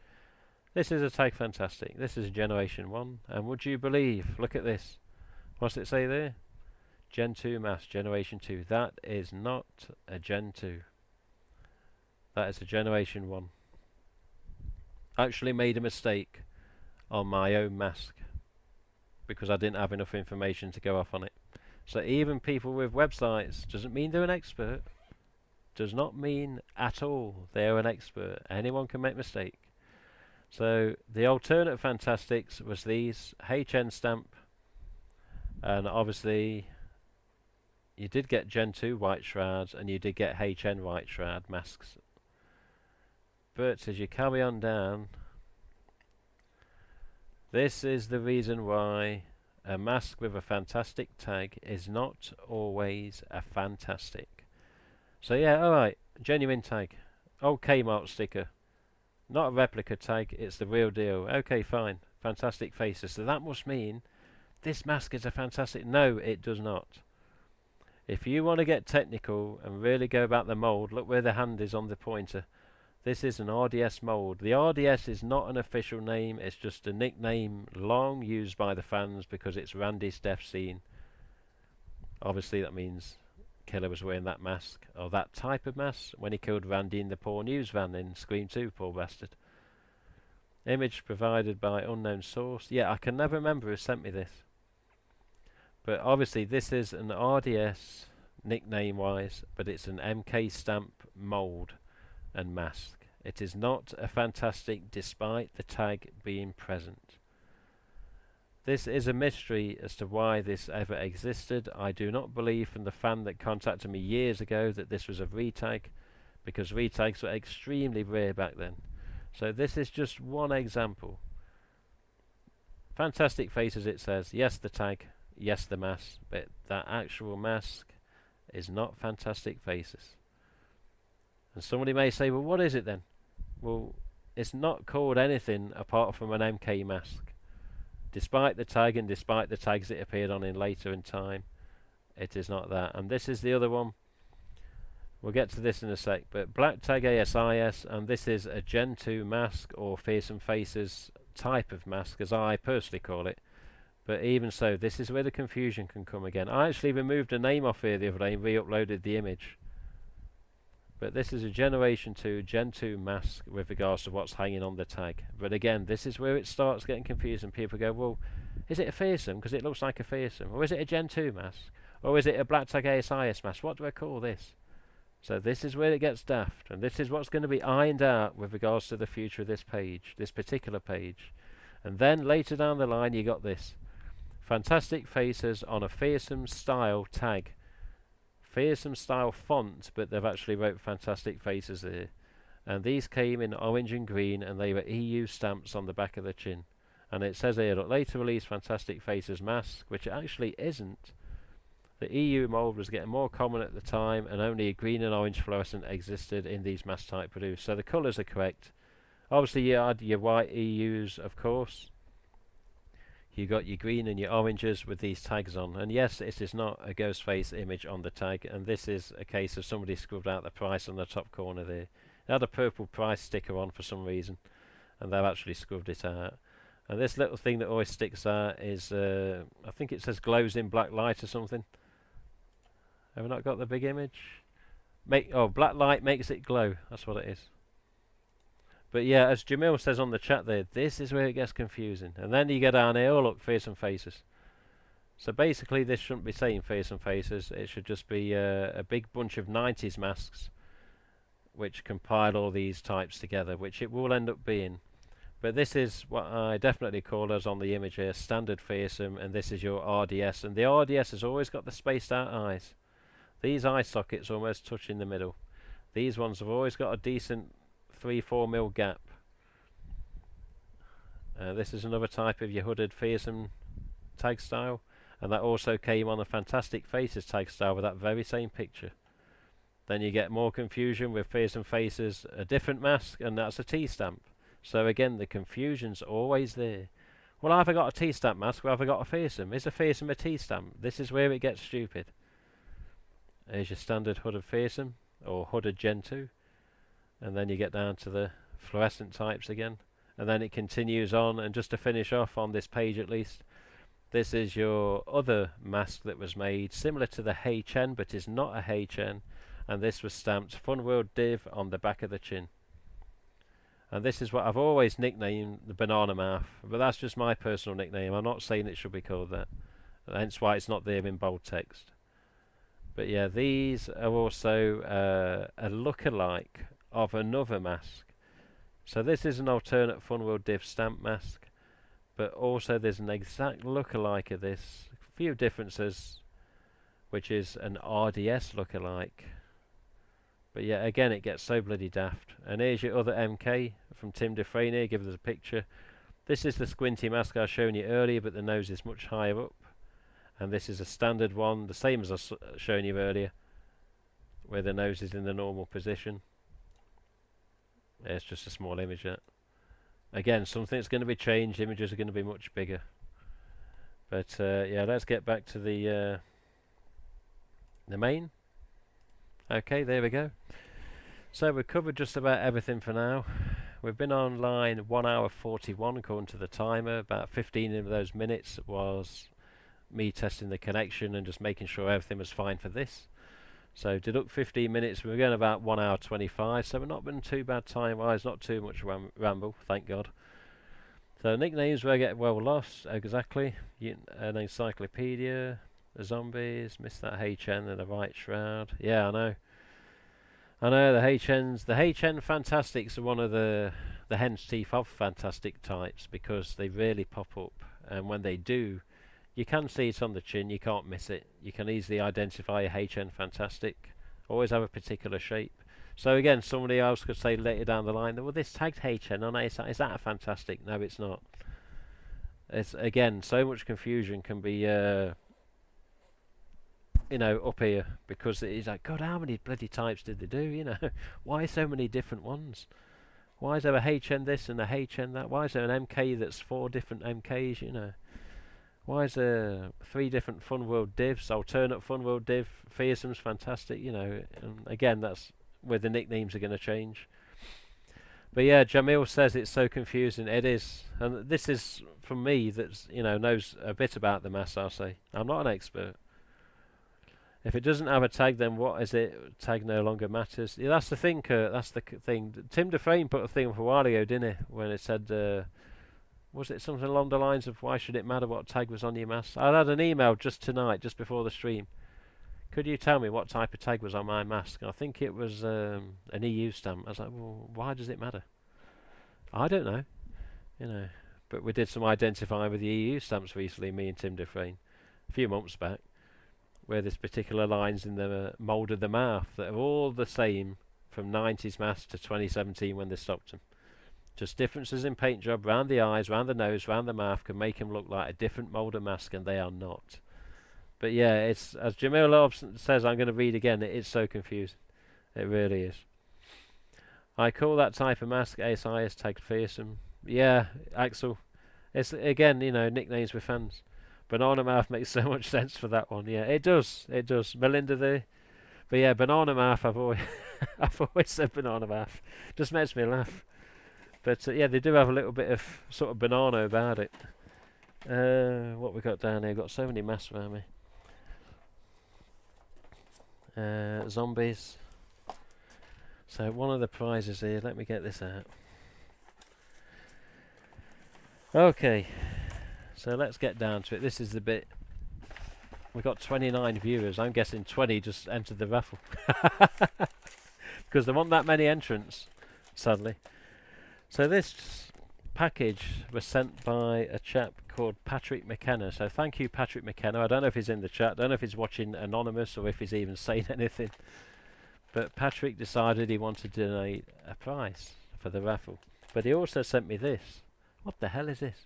This is a tag Fantastic. This is a Generation 1. And would you believe, look at this. What's it say there? Gen 2 mask, Generation 2. That is not a Gen 2. That is a Generation 1. I actually made a mistake on my own mask because I didn't have enough information to go off on it. So even people with websites, doesn't mean they're an expert. Does not mean at all they're an expert. Anyone can make a mistake. So the alternate Fantastics was these HN stamp, and obviously you did get Gen 2 white shrouds and you did get HN white shroud masks. But as you carry on down, this is the reason why a mask with a Fantastic tag is not always a Fantastic. So yeah, alright, genuine tag. Old Kmart sticker. Not a replica tag, it's the real deal. Okay, fine. Fantastic faces. So that must mean this mask is a Fantastic. No, it does not. If you want to get technical and really go about the mould, look where the hand is on the pointer. This is an RDS mould. The RDS is not an official name, it's just a nickname long used by the fans because it's Randy's death scene. Obviously that means Killer was wearing that mask, or that type of mask, when he killed Randy in the poor news van in Scream 2, poor bastard. Image provided by unknown source. Yeah, I can never remember who sent me this. But obviously this is an RDS nickname wise, but it's an MK stamp mould. and mask. It is not a fantastic despite the tag being present. This is a mystery as to why this ever existed. I do not believe from the fan that contacted me years ago that this was a retag, because retags were extremely rare back then. So this is just one example. Fantastic faces, it says. Yes, the tag. Yes, the mask. But that actual mask is not fantastic faces. And somebody may say, well, what is it then? Well, it's not called anything apart from an MK mask. Despite the tag and despite the tags it appeared on in later in time, it is not that. And this is the other one. We'll get to this in a sec. But Black Tag ASIS, and this is a Gen 2 mask, or Fearsome Faces type of mask, as I personally call it. But even so, this is where the confusion can come again. I actually removed a name off here the other day and re-uploaded the image. But this is a Generation 2, Gen 2 mask with regards to what's hanging on the tag. But again, this is where it starts getting confusing. People go, well, is it a fearsome? Because it looks like a fearsome. Or is it a Gen 2 mask? Or is it a Black Tag ASIS mask? What do I call this? So this is where it gets daft. And this is what's going to be ironed out with regards to the future of this page, this particular page. And then later down the line, you got this. Fantastic faces on a fearsome style tag. Fearsome style font, but they've actually wrote fantastic faces there. And these came in orange and green, and they were EU stamps on the back of the chin. And it says here, later released fantastic faces mask, which it actually isn't. The EU mould was getting more common at the time, and only a green and orange fluorescent existed in these mask type produced. So the colours are correct. Obviously you had your white EUs, of course. You got your green and your oranges with these tags on. And yes, it is not a Ghostface image on the tag, and this is a case of somebody scrubbed out the price on the top corner there. It had a purple price sticker on for some reason, and they've actually scrubbed it out. And this little thing that always sticks out is, I think it says glows in black light or something. Have we not got the big image? Black light makes it glow. That's what it is. But yeah, as Jamil says on the chat there, this is where it gets confusing. And then you get down here, oh look, fearsome faces. So basically this shouldn't be saying fearsome faces, it should just be a big bunch of 90s masks which compile all these types together, which it will end up being. But this is what I definitely call as on the image here, standard fearsome, and this is your RDS. And the RDS has always got the spaced out eyes. These eye sockets almost touch in the middle. These ones have always got a decent 3-4 mil gap. This is another type of your hooded fearsome tag style, and that also came on the fantastic faces tag style with that very same picture. Then you get more confusion with fearsome faces, a different mask, and that's a T-stamp. So again, the confusion's always there. Well, have I got a T-stamp mask or have I got a fearsome? Is a fearsome a T-stamp? This is where it gets stupid. There's your standard hooded fearsome, or hooded Gen 2. And then you get down to the fluorescent types again. And then it continues on, and just to finish off on this page at least, this is your other mask that was made, similar to the HN, but is not a HN. And this was stamped Fun World Div on the back of the chin. And this is what I've always nicknamed the banana mouth, but that's just my personal nickname. I'm not saying it should be called that. Hence why it's not there in bold text. But yeah, these are also a look-alike of another mask. So this is an alternate Fun World Div stamp mask, but also there's an exact look-alike of this. A few differences, which is an RDS look-alike. But yeah, again, it gets so bloody daft. And here's your other MK from Tim Dufresne here, give us a picture. This is the squinty mask I was showing you earlier, but the nose is much higher up. And this is a standard one, the same as I was showing you earlier, where the nose is in the normal position. There's just a small image there. Again, something that's going to be changed, images are going to be much bigger. But yeah, let's get back to the main. Okay, there we go. So we've covered just about everything for now. We've been online 1 hour 41 according to the timer. About 15 of those minutes was me testing the connection and just making sure everything was fine for this. So deduct 15 minutes, we're going about 1 hour 25, so we've not been too bad time wise, not too much ramble, thank God. So nicknames where I get well lost, exactly. An encyclopedia, the zombies, missed that HN and the white shroud. Yeah, I know. I know the HN Fantastics are one of the hen's teeth of Fantastic types because they really pop up, and when they do, you can see it on the chin. You can't miss it. You can easily identify a HN Fantastic. Always have a particular shape. So again, somebody else could say later down the line that, well, this tagged HN on it. Is that a Fantastic? No, it's not. It's again, so much confusion can be up here, because it's like, God, how many bloody types did they do? Why so many different ones? Why is there a HN this and a HN that? Why is there an MK that's 4 different MKs? Why is there 3 different Fun World divs? Alternate Fun World div, Fearsome's Fantastic. And again, that's where the nicknames are going to change. But yeah, Jamil says it's so confusing. It is, and this is from me that's knows a bit about the mass. I'll say I'm not an expert. If it doesn't have a tag, then what is it? Tag no longer matters. Yeah, that's the thing, Kurt. That's the thing. Tim DeFrame put a thing up a while ago, didn't he? When it said, was it something along the lines of, why should it matter what tag was on your mask? I had an email just tonight, just before the stream. Could you tell me what type of tag was on my mask? And I think it was an EU stamp. I was like, well, why does it matter? I don't know. But we did some identifying with the EU stamps recently, me and Tim DeFrame, a few months back, where there's particular lines in the mould of the mouth that are all the same from 90s masks to 2017 when they stopped them. Just differences in paint job round the eyes, round the nose, round the mouth can make them look like a different mould of mask, and they are not. But yeah, it's, as Jamil Lobson says, I'm going to read again, it's so confusing. It really is. I call that type of mask ASIS tagged fearsome. Yeah, Axel. It's, again, nicknames with fans. Banana Mouth makes so much sense for that one. Yeah, it does. It does. Melinda there. But yeah, Banana Mouth, I've always said Banana Mouth. Just makes me laugh. But yeah, they do have a little bit of sort of banana about it. What we got down here? Got so many masks around me. Zombies. So one of the prizes here, let me get this out. Okay. So let's get down to it. This is the bit. We've got 29 viewers. I'm guessing 20 just entered the raffle. Because there weren't that many entrants, sadly. So this package was sent by a chap called Patrick McKenna. So thank you, Patrick McKenna. I don't know if he's in the chat. I don't know if he's watching anonymous or if he's even saying anything. But Patrick decided he wanted to donate a prize for the raffle. But he also sent me this. What the hell is this?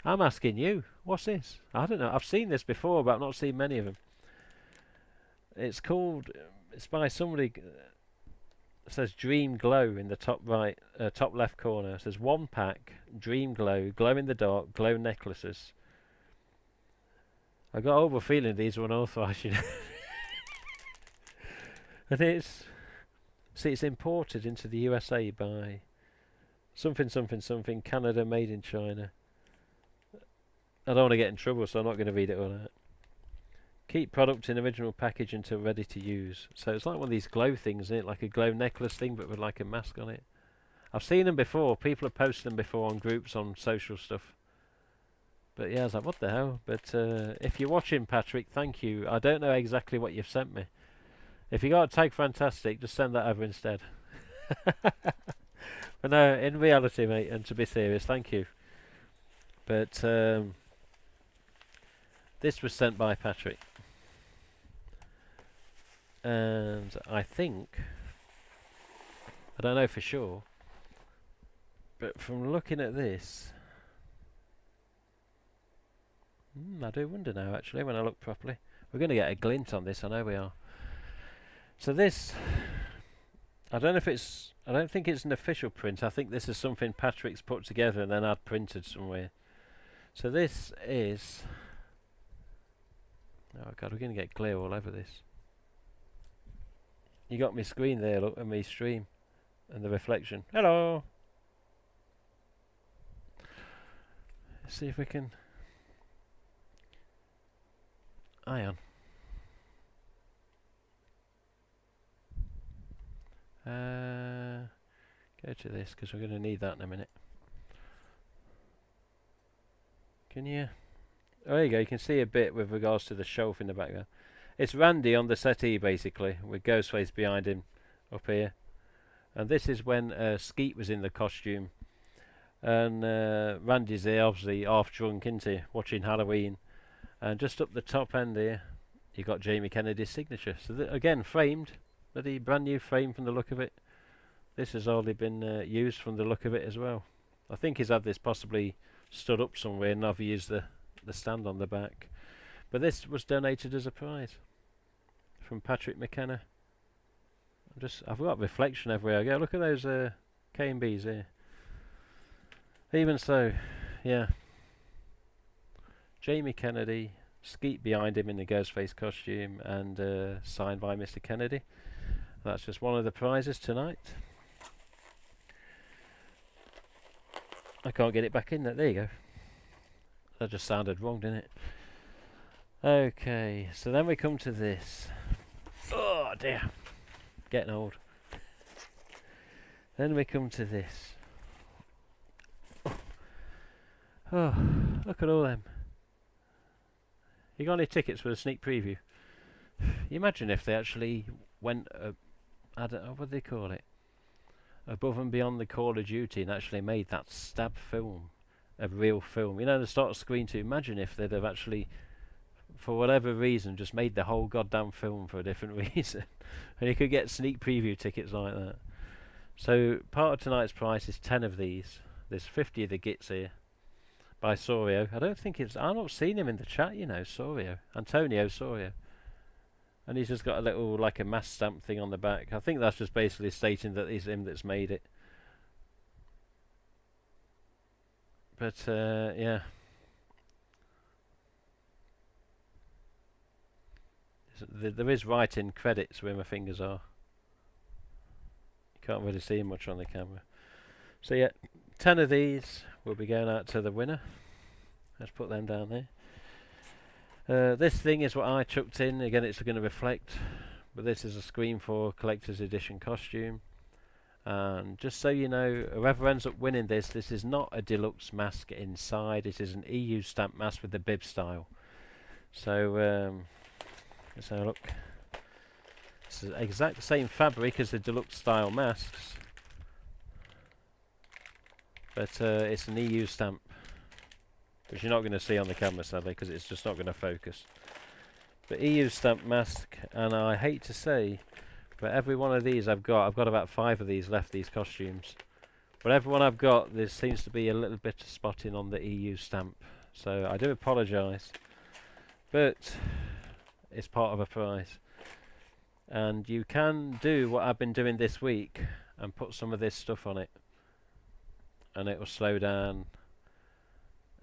I'm asking you, what's this? I don't know. I've seen this before, but I've not seen many of them. It's by somebody. It says Dream Glow in the top right, top left corner. It says 1 pack, Dream Glow, glow in the dark, glow necklaces. I got over feeling these were unauthorised, And it's imported into the USA by something Canada, made in China. I don't want to get in trouble, so I'm not going to read it all out. Keep product in original package until ready to use. So it's like one of these glow things, isn't it? Like a glow necklace thing, but with like a mask on it. I've seen them before. People have posted them before on groups, on social stuff. But yeah, I was like, what the hell? But if you're watching, Patrick, thank you. I don't know exactly what you've sent me. If you got a tag Fantastic, just send that over instead. But no, in reality, mate, and to be serious, thank you. But this was sent by Patrick. And I think, I don't know for sure, but from looking at this, I do wonder now actually when I look properly. We're going to get a glint on this, I know we are. So this, I don't think it's an official print. I think this is something Patrick's put together and then I'd printed somewhere. So this is, oh god, we're going to get glare all over this. You got me screen there, look at me stream and the reflection. Hello. Let's see if we can. Ion. Go to this because we're going to need that in a minute. Can you? Oh, there you go. You can see a bit with regards to the shelf in the background. It's Randy on the settee basically, with Ghostface behind him up here. And this is when Skeet was in the costume. And Randy's there, obviously half drunk, isn't he, watching Halloween. And just up the top end here, you got Jamie Kennedy's signature. So again, framed, bloody brand new frame from the look of it. This has already been used from the look of it as well. I think he's had this possibly stood up somewhere and I've used the stand on the back. But this was donated as a prize from Patrick McKenna. I've got reflection everywhere I go. Look at those K&Bs here. Even so, yeah. Jamie Kennedy, Skeet behind him in the Ghostface costume, and signed by Mr. Kennedy. That's just one of the prizes tonight. I can't get it back in there. There you go. That just sounded wrong, didn't it? Okay, so then we come to this. Oh dear. Getting old. Then we come to this. Oh, look at all them. You got any tickets for the sneak preview? You imagine if they actually went, I don't know, what do they call it? Above and beyond the Call of Duty and actually made that stab film a real film. You know, the start of Screen 2, imagine if they'd have actually, for whatever reason, just made the whole goddamn film for a different reason. And you could get sneak preview tickets like that. So part of tonight's price is 10 of these. There's 50 of the Gits here by Sorio. I don't think it's, I've not seen him in the chat, you know, Sorio. Antonio Sorio. And he's just got a little, like a mass stamp thing on the back. I think that's just basically stating that it's him that's made it. But, yeah. There is writing credits where my fingers are. You can't really see much on the camera. So yeah, 10 of these will be going out to the winner. Let's put them down there. This thing is what I chucked in. Again, it's going to reflect, but this is a Scream 4 Collector's Edition costume. And just so you know, whoever ends up winning this is not a deluxe mask inside. It is an EU stamp mask with the bib style. So let's have a look. It's the exact same fabric as the deluxe style masks, but it's an EU stamp, which you're not going to see on the camera sadly because it's just not going to focus. But EU stamp mask, and I hate to say, but every one of these I've got about 5 of these left, these costumes. But every one I've got, there seems to be a little bit of spotting on the EU stamp. So I do apologise, but it's part of a prize. And you can do what I've been doing this week and put some of this stuff on it, and it will slow down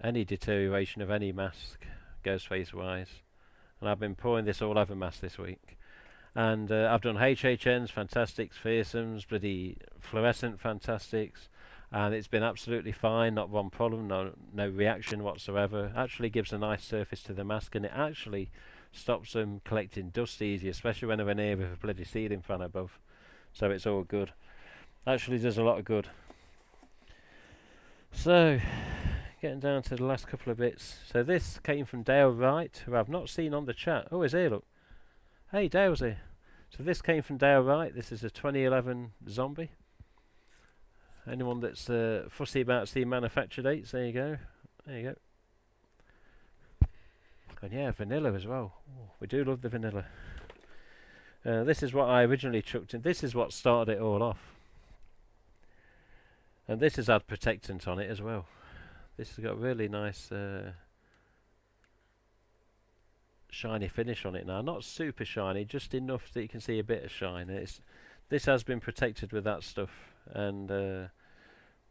any deterioration of any mask, Ghostface wise. And I've been pouring this all over masks this week. And I've done HHNs, Fantastics, Fearsomes, bloody Fluorescent Fantastics, and it's been absolutely fine, not one problem, no reaction whatsoever. Actually gives a nice surface to the mask, and it actually stops them collecting dust easy, especially when they're in here with a bloody ceiling fan above. So it's all good. Actually does a lot of good. So, getting down to the last couple of bits. So this came from Dale Wright, who I've not seen on the chat. Oh, he's here, look. Hey, Dale's here. So this came from Dale Wright. This is a 2011 zombie. Anyone that's fussy about seeing manufacture dates, there you go. There you go. And yeah, vanilla as well. Ooh, we do love the vanilla. This is what I originally chucked in. This is what started it all off. And this has had protectant on it as well. This has got really nice shiny finish on it now. Not super shiny, just enough that you can see a bit of shine. This has been protected with that stuff. And the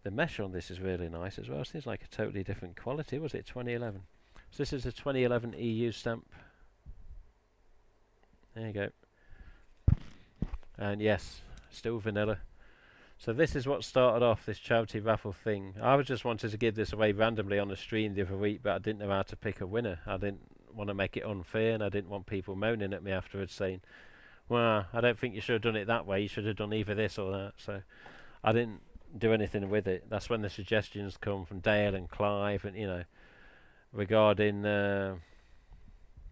mesh on this is really nice as well. It seems like a totally different quality. Was it 2011? So this is a 2011 EU stamp. There you go. And yes, still vanilla. So this is what started off this charity raffle thing. I was just wanted to give this away randomly on the stream the other week, but I didn't know how to pick a winner. I didn't want to make it unfair, and I didn't want people moaning at me afterwards saying, well, I don't think you should have done it that way. You should have done either this or that. So I didn't do anything with it. That's when the suggestions come from Dale and Clive, and you know, regarding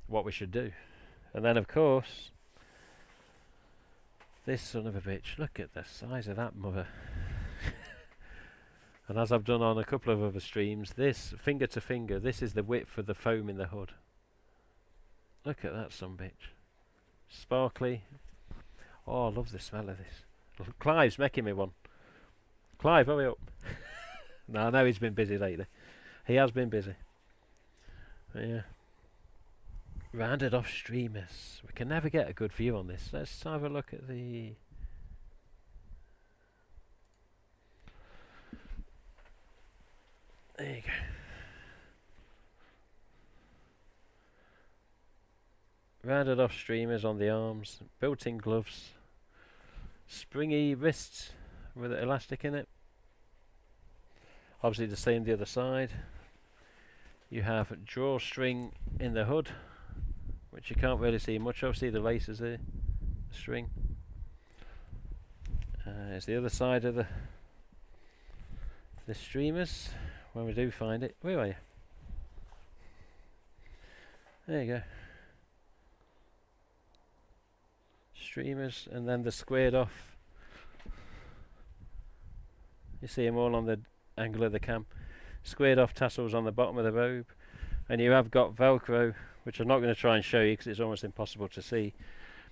what we should do. And then of course, this son of a bitch, look at the size of that mother. And as I've done on a couple of other streams, this, finger to finger, this is the width of the foam in the hood. Look at that son bitch. Sparkly. Oh, I love the smell of this. Clive's making me one. Clive, hurry up. No, I know he's been busy lately. He has been busy. But yeah. Rounded off streamers. We can never get a good view on this. Let's have a look at the... There you go. Rounded off streamers on the arms, built-in gloves, springy wrists with an elastic in it. Obviously the same the other side. You have a drawstring in the hood, which you can't really see much of. See the laces there, the string. There's the other side of the streamers, when we do find it. Where are you? There you go. Streamers, and then the squared off. You see them all on the angle of the cam. Squared off tassels on the bottom of the robe, and you have got Velcro, which I'm not going to try and show you because it's almost impossible to see.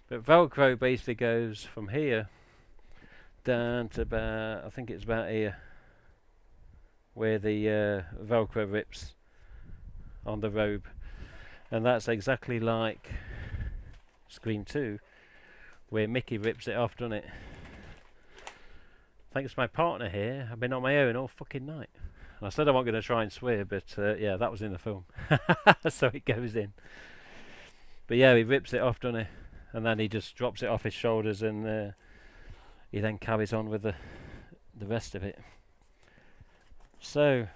But Velcro basically goes from here down to about, I think it's about here, where the Velcro rips on the robe, and that's exactly like Scream 2. Where Mickey rips it off, doesn't it? Thanks to my partner here, I've been on my own all fucking night. And I said I wasn't going to try and swear, but yeah, that was in the film. So it goes in. But yeah, he rips it off, doesn't he? And then he just drops it off his shoulders, and he then carries on with the rest of it. So,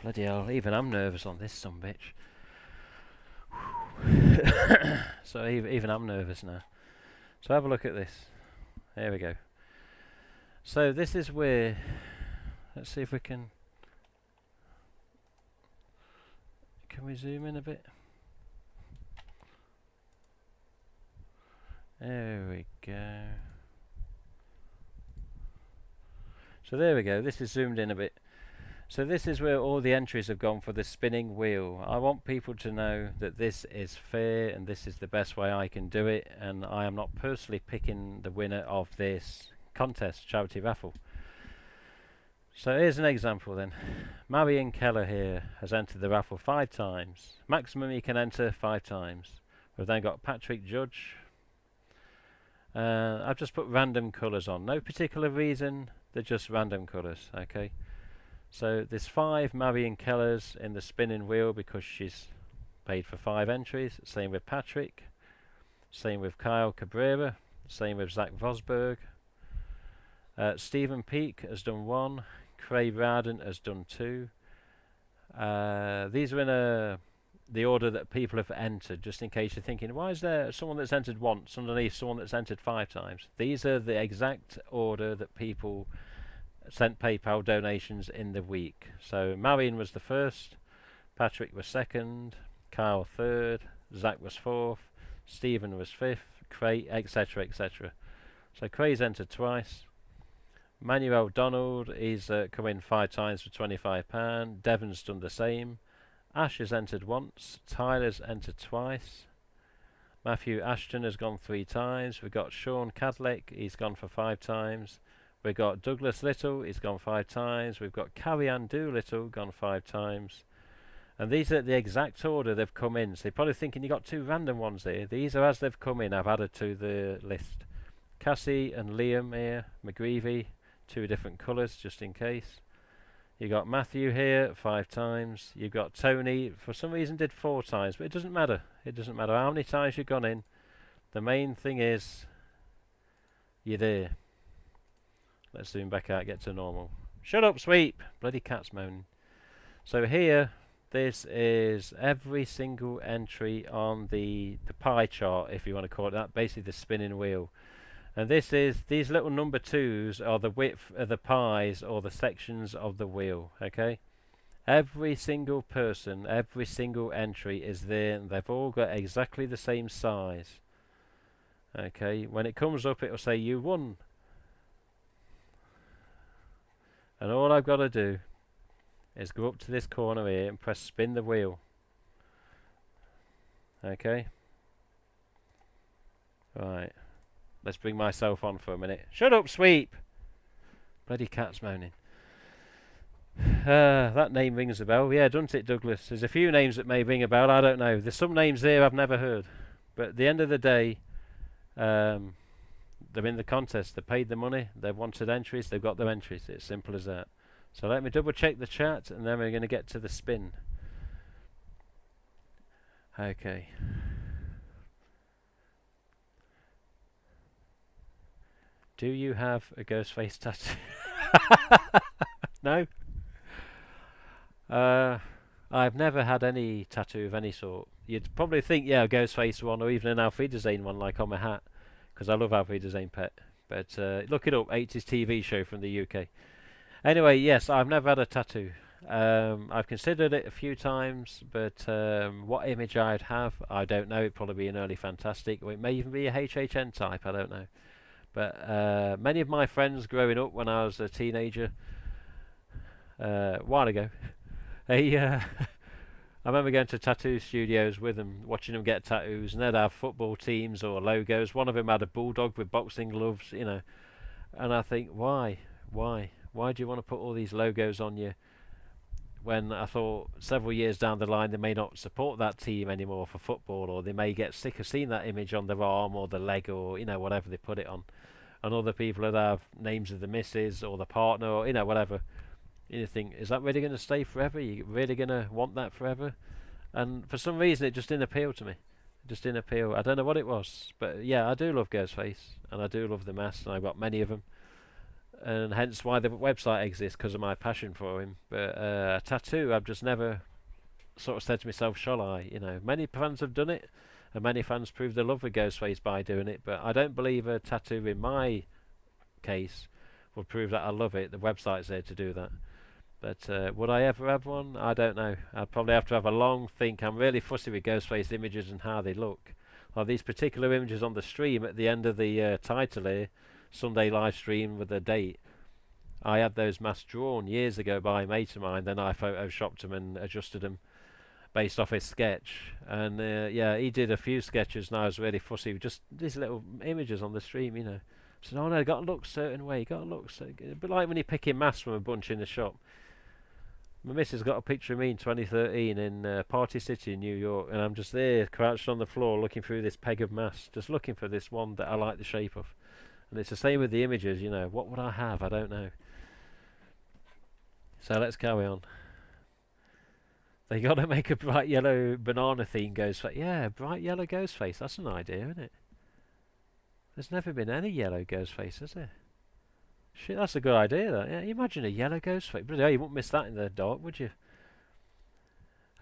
bloody hell, even I'm nervous on this sumbitch. So even I'm nervous now. So have a look at this. There we go. So this is where, let's see if we can we zoom in a bit? There we go. So there we go, this is zoomed in a bit. So this is where all the entries have gone for the spinning wheel. I want people to know that this is fair and this is the best way I can do it, and I am not personally picking the winner of this contest, Charity Raffle. So here's an example then. Marion Keller here has entered the raffle 5 times. Maximum you can enter 5 times. We've then got Patrick Judge. I've just put random colours on. No particular reason, they're just random colours, okay? So there's 5 Marion Kellers in the spinning wheel because she's paid for 5 entries. Same with Patrick. Same with Kyle Cabrera. Same with Zach Vosberg. Stephen Peake has done 1. Craig Rowden has done 2. These are in the order that people have entered, just in case you're thinking, why is there someone that's entered once underneath someone that's entered 5 times? These are the exact order that people sent PayPal donations in the week. So Marion was the first, Patrick was second, Kyle third, Zach was fourth, Stephen was fifth, Craig, etc, etc. So Craig's entered twice. Manuel Donald, he's come in 5 times for £25. Devon's done the same. Ash has entered once. Tyler's entered twice. Matthew Ashton has gone 3 times. We've got Sean Cadleck, he's gone for 5 times. We've got Douglas Little, he's gone 5 times. We've got Carrie-Ann Doolittle, gone 5 times. And these are the exact order they've come in. So you're probably thinking you got 2 random ones here. These are as they've come in, I've added to the list. Cassie and Liam here, McGreevy, 2 different colours just in case. You got Matthew here 5 times. You've got Tony, for some reason did 4 times, but it doesn't matter. It doesn't matter how many times you've gone in. The main thing is you're there. Let's zoom back out, get to normal. Shut up, Sweep! Bloody cat's moaning. So here, this is every single entry on the pie chart, if you want to call it that, basically the spinning wheel. And this is, these little number 2s are the width of the pies or the sections of the wheel, okay? Every single person, every single entry is there, and they've all got exactly the same size. Okay, when it comes up, it'll say you won. And all I've got to do is go up to this corner here and press spin the wheel. Okay. Right. Let's bring myself on for a minute. Shut up, Sweep! Bloody cat's moaning. That name rings a bell. Yeah, doesn't it, Douglas? There's a few names that may ring a bell. I don't know. There's some names there I've never heard. But at the end of the day, they're in the contest. They paid the money. They wanted entries. They've got their entries. It's simple as that. So let me double check the chat, and then we're going to get to the spin. Okay. Do you have a GhostFace tattoo? No. I've never had any tattoo of any sort. You'd probably think, yeah, a Ghostface one, or even an Auf Wiedersehen one, like on my hat, because I love Auf Wiedersehen Pet. But look it up, 80s TV show from the UK. Anyway, yes, I've never had a tattoo. I've considered it a few times, but what image I'd have, I don't know. It'd probably be an early fantastic, or it may even be a HHN type, I don't know. But many of my friends growing up when I was a teenager, a while ago, I remember going to tattoo studios with them, watching them get tattoos, and they'd have football teams or logos. One of them had a bulldog with boxing gloves, you know. And I think, why do you want to put all these logos on you? When I thought several years down the line they may not support that team anymore for football, or they may get sick of seeing that image on their arm or the leg, or whatever they put it on. And other people that have names of the missus or the partner, or whatever. You think, is that really going to stay forever? You really going to want that forever? And for some reason it just didn't appeal to me. It just didn't appeal. I don't know what it was, but yeah, I do love Ghostface, and I do love the mask, and I've got many of them. And hence why the website exists, because of my passion for him. But a tattoo, I've just never sort of said to myself, shall I? Many fans have done it, and many fans prove their love for Ghostface by doing it. But I don't believe a tattoo in my case would prove that I love it. The website's there to do that. But would I ever have one? I don't know. I'd probably have to have a long think. I'm really fussy with Ghostface images and how they look. Like these particular images on the stream at the end of the title here, Sunday live stream with the date. I had those masks drawn years ago by a mate of mine. Then I photoshopped them and adjusted them based off his sketch. And yeah, he did a few sketches, and I was really fussy with just these little images on the stream. So no, you got to look a certain way. You got to look so good. A bit like when you're picking masks from a bunch in the shop. My missus got a picture of me in 2013 in Party City in New York, and I'm just there crouched on the floor looking through this peg of masks, just looking for this one that I like the shape of. And it's the same with the images, what would I have? I don't know. So let's carry on. They got to make a bright yellow banana theme Ghostface. Yeah, bright yellow Ghostface. That's an idea, isn't it? There's never been any yellow Ghostface, has there? Shit, that's a good idea, that. Yeah, imagine a yellow Ghostface. But you wouldn't miss that in the dark, would you?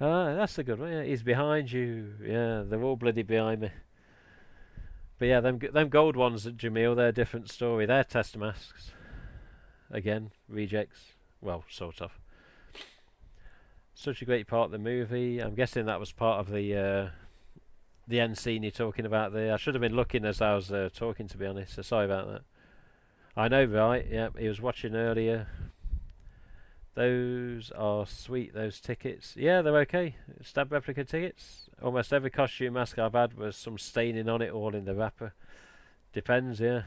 Ah, that's a good one. Yeah, he's behind you. Yeah, they're all bloody behind me. But yeah, them gold ones at Jamil, they're a different story. They're test masks. Again, rejects. Well, sort of. Such a great part of the movie. I'm guessing that was part of the end scene you're talking about there. I should have been looking as I was talking, to be honest. So sorry about that. I know, right? Yeah, he was watching earlier. Those are sweet, those tickets. Yeah, they're okay. Stab replica tickets. Almost every costume mask I've had was some staining on it, all in the wrapper. Depends, yeah.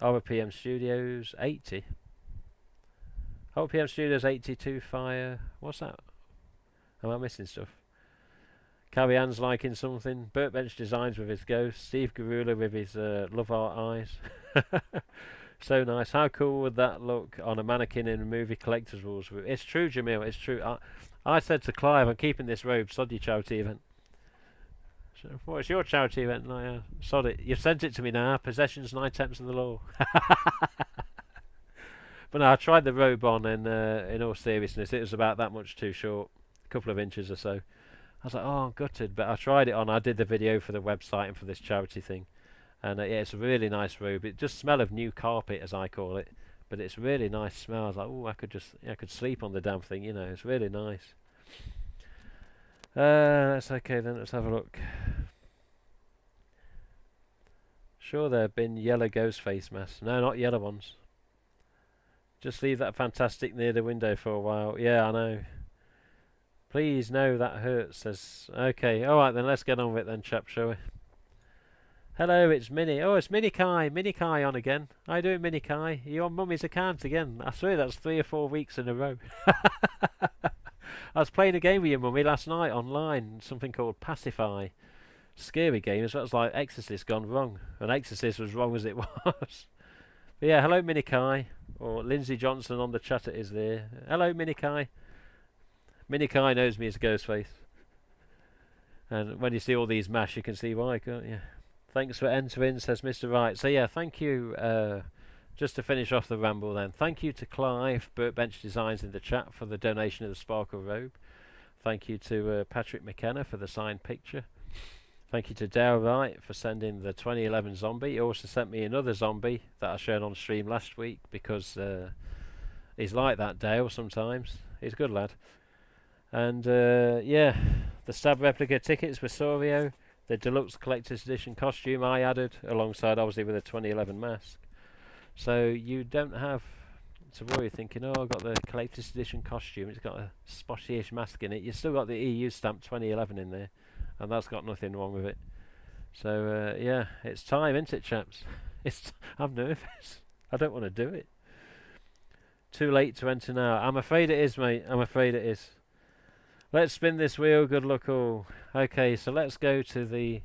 RPM Studios, 80. RPM Studios, 82 Fire. What's that? Am I missing stuff? Carrie Ann's liking something. Burt Bench Designs with his ghost. Steve Garula with his love art eyes. So nice. How cool would that look on a mannequin in a movie collector's rules? It's true, Jamil. It's true. I said to Clive, I'm keeping this robe. Sod your charity event. So, it's your charity event. No, sod it. You've sent it to me now. Possessions and items in the law. But no, I tried the robe on, and in all seriousness, it was about that much too short. A couple of inches or so. I was like, oh, I'm gutted. But I tried it on. I did the video for the website and for this charity thing. And yeah, it's a really nice robe. It just smells of new carpet, as I call it. But it's really nice smell. I was like, oh, I could sleep on the damn thing, It's really nice. That's okay then. Let's have a look. Sure, there have been yellow GhostFace masks. No, not yellow ones. Just leave that fantastic near the window for a while. Yeah, I know. Please, no, that hurts. Says, okay, alright then, let's get on with it then, chap, shall we? Hello, it's Minnie. Oh, it's Minnie Kai. Minnie Kai on again. How you doing, Minnie Kai? Are you on Mummy's account again? I swear that's 3 or 4 weeks in a row. I was playing a game with your mummy last night online, something called Pacify. Scary game, so that's like Exorcist gone wrong. And Exorcist was wrong as it was. But yeah, hello, Minnie Kai. Or Lindsay Johnson on the chat it is there. Hello, Minnie Kai. Minnie Kai knows me as Ghostface. And when you see all these masks, you can see why, can't you? Thanks for entering, says Mr. Wright. So yeah, thank you. Just to finish off the ramble then, thank you to Clive, Burtbench Designs in the chat for the donation of the Sparkle Robe. Thank you to Patrick McKenna for the signed picture. Thank you to Dale Wright for sending the 2011 zombie. He also sent me another zombie that I showed on stream last week because he's like that, Dale, sometimes. He's a good lad. And yeah, the Stab replica tickets with Sorio. The deluxe collector's edition costume I added, alongside obviously with a 2011 mask. So you don't have to worry thinking, oh, I've got the collector's edition costume, it's got a spotty-ish mask in it. You've still got the EU stamp 2011 in there, and that's got nothing wrong with it. So yeah, it's time, isn't it, chaps? I'm nervous. I don't want to do it. Too late to enter now. I'm afraid it is, mate. I'm afraid it is. Let's spin this wheel. Good luck all. Okay, so let's go to the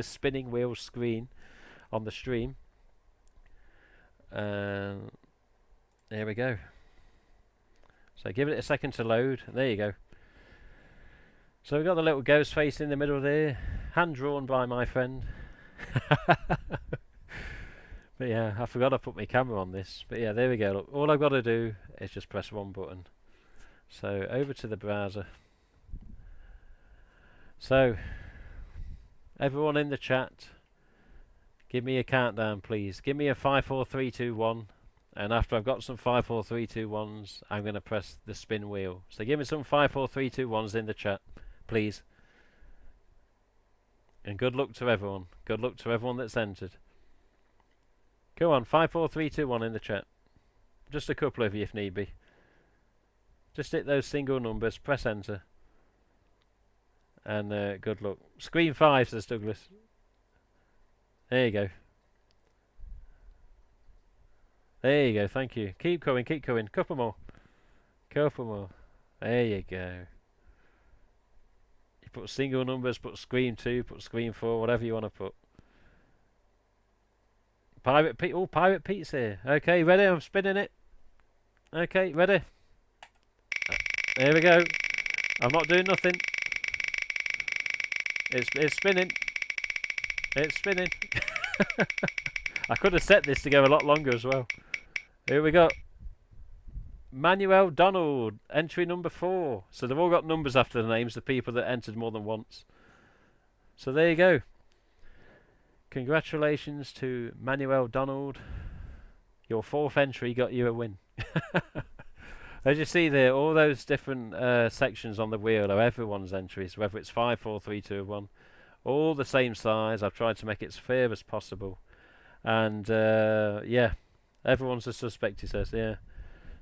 spinning wheel screen on the stream. There we go. So give it a second to load. There you go. So we've got the little ghost face in the middle there, hand drawn by my friend. But yeah, I forgot to put my camera on this. But yeah, there we go. Look, all I've got to do is just press one button. So over to the browser. So everyone in the chat, give me a countdown, please. Give me a 5, 4, 3, 2, 1. And after I've got some 5, 4, 3, 2, 1s, I'm going to press the spin wheel. So give me some 5, 4, 3, 2, 1s in the chat, please. And good luck to everyone. Good luck to everyone that's entered. Go on, 5, 4, 3, 2, 1 in the chat. Just a couple of you if need be. Just hit those single numbers, press enter. And good luck. Screen 5, says Douglas. There you go. There you go, thank you. Keep going, keep going. Couple more. Couple more. There you go. You put single numbers, put screen 2, put screen 4, whatever you want to put. Pirate Pete. Oh, Pirate Pete's here. Okay, ready? I'm spinning it. Okay, ready? There we go. I'm not doing nothing. It's spinning. It's spinning. I could have set this to go a lot longer as well. Here we go. Manuel Donald, entry number 4. So they've all got numbers after the names, the people that entered more than once. So there you go. Congratulations to Manuel Donald. Your 4th entry got you a win. As you see there, all those different sections on the wheel are everyone's entries, whether it's 5, 4, 3, 2, 1. All the same size. I've tried to make it as fair as possible. And yeah, everyone's a suspect, he says, yeah.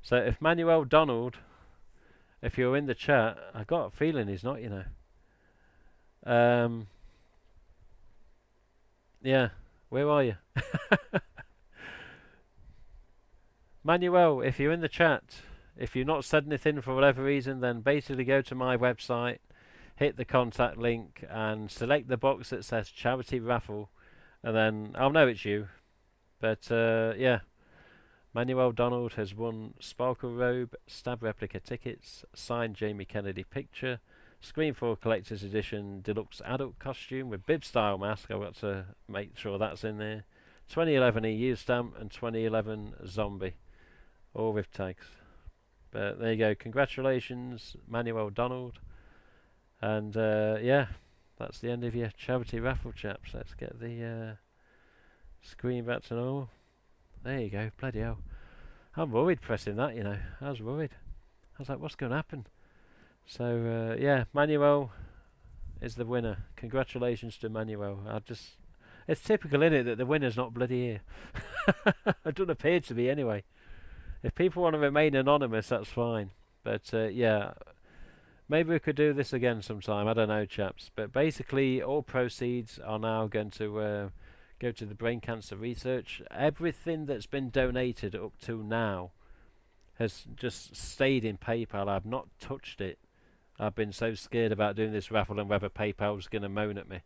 So if Manuel Donald, if you're in the chat, I got a feeling he's not, you know. Yeah, where are you? Manuel, if you're in the chat, if you've not said anything for whatever reason, then basically go to my website, hit the contact link, and select the box that says Charity Raffle, and then I'll know it's you. But yeah, Manuel Donald has won Sparkle Robe, Stab Replica tickets, signed Jamie Kennedy picture, Screen 4 Collector's Edition Deluxe Adult Costume with bib style mask. I've got to make sure that's in there. 2011 EU stamp and 2011 zombie, all with tags. But there you go. Congratulations, Manuel Donald. And yeah, that's the end of your charity raffle, chaps. Let's get the screen back to normal. There you go. Bloody hell. I'm worried pressing that, you know. I was worried. I was like, what's going to happen? So yeah, Manuel is the winner. Congratulations to Manuel. It's typical, isn't it, that the winner's not bloody here. It doesn't appear to be anyway. If people want to remain anonymous, that's fine. But yeah, maybe we could do this again sometime. I don't know, chaps. But basically, all proceeds are now going to go to the brain cancer research. Everything that's been donated up to now has just stayed in PayPal. I've not touched it. I've been so scared about doing this raffle and whether PayPal's going to moan at me.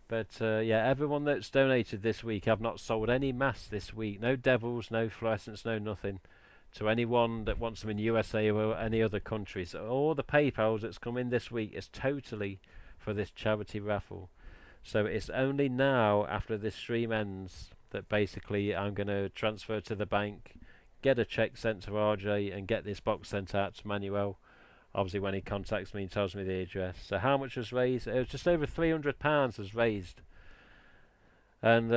But yeah, everyone that's donated this week, I've not sold any masks this week. No devils, no fluorescents, no nothing. To anyone that wants them in USA or any other countries. All the PayPals that's come in this week is totally for this charity raffle. So it's only now, after this stream ends, that basically I'm going to transfer to the bank, get a check sent to RJ, and get this box sent out to Manuel. Obviously, when he contacts me and tells me the address. So how much was raised? It was just over £300 was raised. And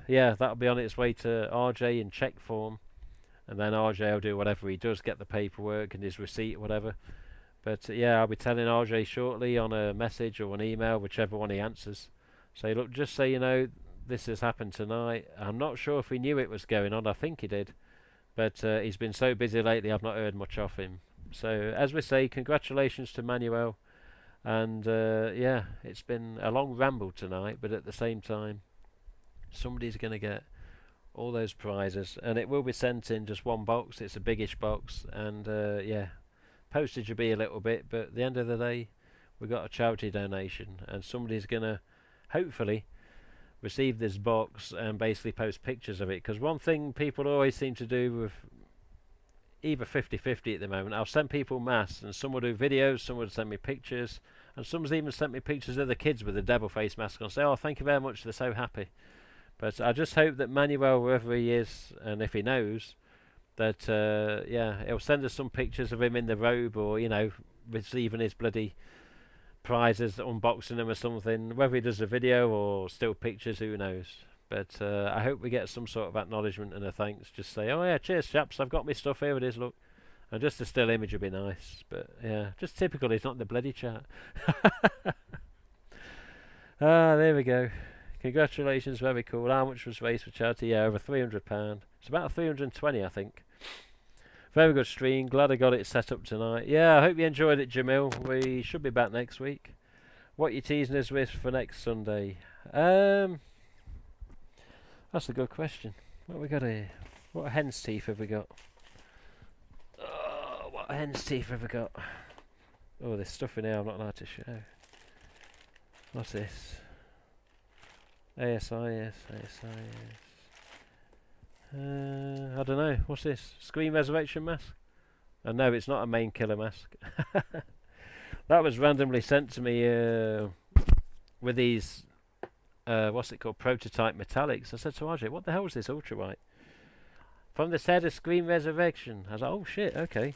yeah, that'll be on its way to RJ in check form. And then RJ will do whatever he does, get the paperwork and his receipt, whatever. But yeah, I'll be telling RJ shortly on a message or an email, whichever one he answers. Say, look, just so you know, this has happened tonight. I'm not sure if he knew it was going on. I think he did. But he's been so busy lately, I've not heard much of him. So, as we say, congratulations to Manuel. And yeah, it's been a long ramble tonight, but at the same time, somebody's going to get all those prizes, and it will be sent in just one box. It's a biggish box, and yeah, postage will be a little bit, but at the end of the day, we got a charity donation, and somebody's gonna hopefully receive this box and basically post pictures of it. Because one thing people always seem to do with either 50-50 at the moment, I'll send people masks, and some will do videos, some will send me pictures, and some's even sent me pictures of the kids with the devil face mask on, and say, oh, thank you very much, they're so happy. But I just hope that Manuel, wherever he is, and if he knows, that yeah, he'll send us some pictures of him in the robe, or you know, receiving his bloody prizes, unboxing them or something. Whether he does a video or still pictures, who knows? But I hope we get some sort of acknowledgement and a thanks. Just say, oh yeah, cheers chaps, I've got my stuff, here it is, look. And just a still image would be nice. But yeah, just typical, he's not in the bloody chat. Ah, there we go. Congratulations, very cool. How much was raised for charity? Yeah, over £300. It's about 320, I think. Very good stream. Glad I got it set up tonight. Yeah, I hope you enjoyed it, Jamil. We should be back next week. What are you teasing us with for next Sunday? That's a good question. What have we got here? What hen's teeth have we got? Oh, what hen's teeth have we got? Oh, there's stuff in here I'm not allowed to show. What's this? ASIS. I don't know. What's this? Scream Resurrection mask? Oh, no, it's not a main killer mask. That was randomly sent to me with these, what's it called? Prototype metallics. I said to RJ, what the hell is this ultrawhite? From the set of Scream Resurrection. I was like, oh shit, okay.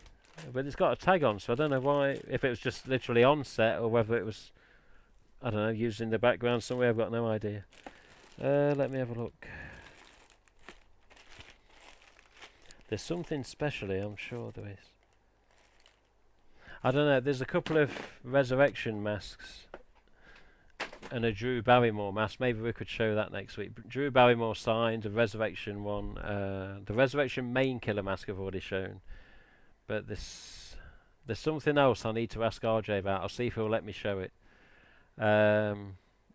But it's got a tag on, so I don't know why, if it was just literally on set or whether it was, I don't know, used in the background somewhere. I've got no idea. Let me have a look. There's something special here, I'm sure there is. I don't know, there's a couple of Resurrection masks and a Drew Barrymore mask. Maybe we could show that next week. Drew Barrymore signed, the Resurrection one. The Resurrection main killer mask I've already shown. But there's something else I need to ask RJ about. I'll see if he'll let me show it.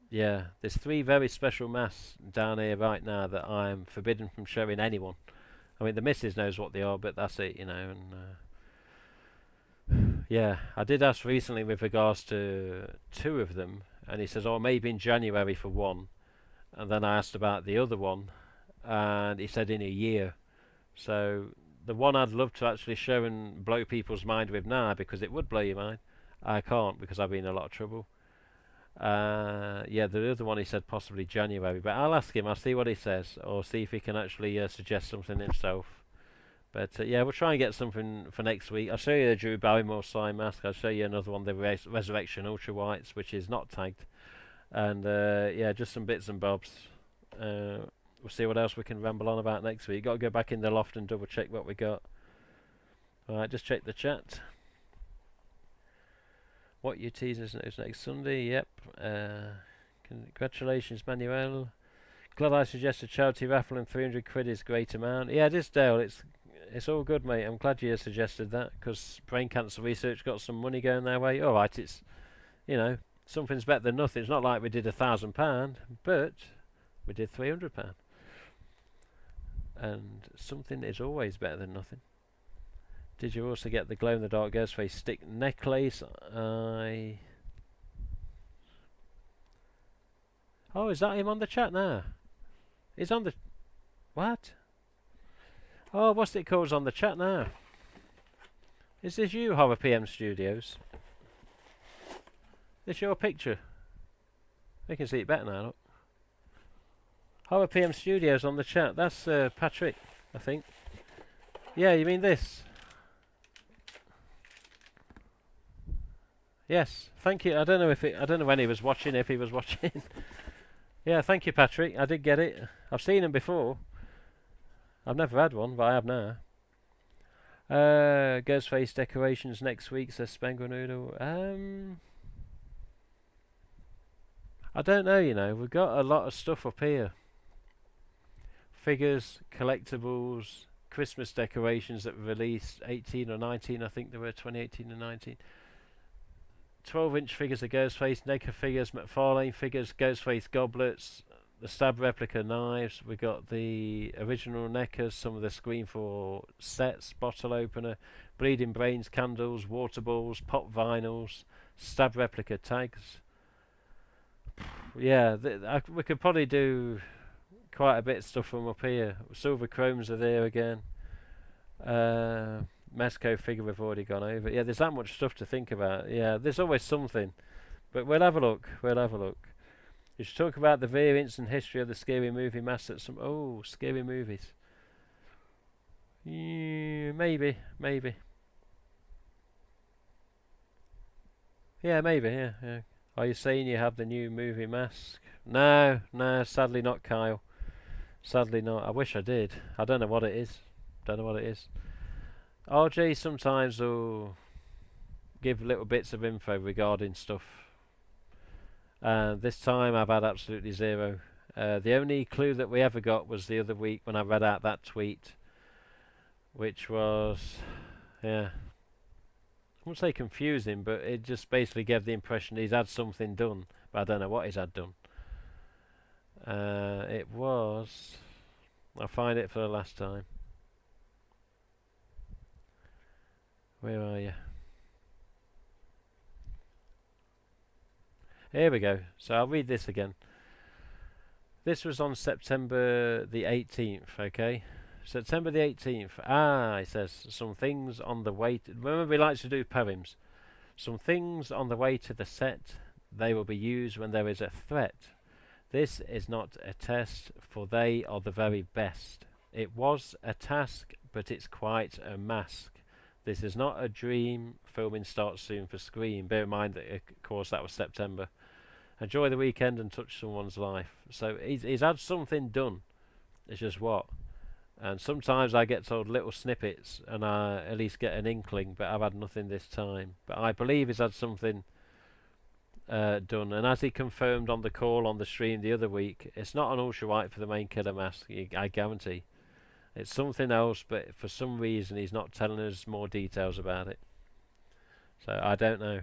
Yeah, there's 3 very special masks down here right now that I'm forbidden from showing anyone. I mean, the missus knows what they are, but that's it, you know. And yeah, I did ask recently with regards to 2 of them, and he says, oh, maybe in January for one. And then I asked about the other one, and he said in a year. So the one I'd love to actually show and blow people's mind with now, because it would blow your mind, I can't because I've been in a lot of trouble. Yeah, the other one he said possibly January, but I'll ask him, I'll see what he says, or see if he can actually suggest something himself. But yeah, we'll try and get something for next week. I'll show you the Drew Barrymore sign mask. I'll show you another one, the Resurrection Ultra Whites, which is not tagged. And yeah, just some bits and bobs. We'll see what else we can ramble on about next week. Got to go back in the loft and double check what we got. Alright, just check the chat. What you teasing is next Sunday? Yep. Congratulations, Manuel. Glad I suggested Charity Raffle and 300 quid is a great amount. Yeah, it is, Dale. It's all good, mate. I'm glad you suggested that because brain cancer research got some money going their way. All right, it's, you know, something's better than nothing. It's not like we did £1,000, but we did £300, and something is always better than nothing. Did you also get the glow-in-the-dark GhostFace stick necklace? Oh, is that him on the chat now? He's on the... What? Oh, what's it called on the chat now? Is this you, Horror PM Studios? This your picture? We can see it better now, look. Horror PM Studios on the chat. That's Patrick, I think. Yeah, you mean this? Yes, thank you. I don't know when he was watching, if he was watching. Yeah, thank you, Patrick. I did get it. I've seen him before. I've never had one, but I have now. GhostFace decorations next week, says Spengle Noodle. I don't know, you know. We've got a lot of stuff up here. Figures, collectibles, Christmas decorations that were released 18 or 19, I think they were 2018 and 19. 12-inch figures of Ghostface, NECA figures, McFarlane figures, Ghostface goblets, the stab replica knives. We got the original NECAs, some of the Screen 4 sets, bottle opener, Bleeding Brains candles, water balls, pop vinyls, stab replica tags. Yeah, we could probably do quite a bit of stuff from up here. Silver chromes are there again. Mesco figure we've already gone over. Yeah, there's that much stuff to think about. Yeah, there's always something. But we'll have a look. We'll have a look. You should talk about the variants and history of the scary movie mask at some... Oh, scary movies. Yeah, maybe. Yeah, maybe, yeah. Are you saying you have the new movie mask? No, sadly not, Kyle. Sadly not. I wish I did. I don't know what it is. RJ sometimes will give little bits of info regarding stuff. This time I've had absolutely zero. The only clue that we ever got was the other week when I read out that tweet, which was, yeah, I wouldn't say confusing, but it just basically gave the impression he's had something done, but I don't know what he's had done. It was, I'll find it for the last time. Where are you? Here we go. So I'll read this again. This was on September the 18th, okay? September the 18th. It says, some things on the way to... Remember, we like to do poems. Some things on the way to the set. They will be used when there is a threat. This is not a test, for they are the very best. It was a task, but it's quite a mask. This is not a dream. Filming starts soon for Scream. Bear in mind that, of course, that was September. Enjoy the weekend and touch someone's life. So he's had something done. It's just what. And sometimes I get told little snippets and I at least get an inkling, but I've had nothing this time. But I believe he's had something done. And as he confirmed on the call on the stream the other week, it's not an ultra-white for the main killer mask, I guarantee. It's something else, but for some reason he's not telling us more details about it. So I don't know.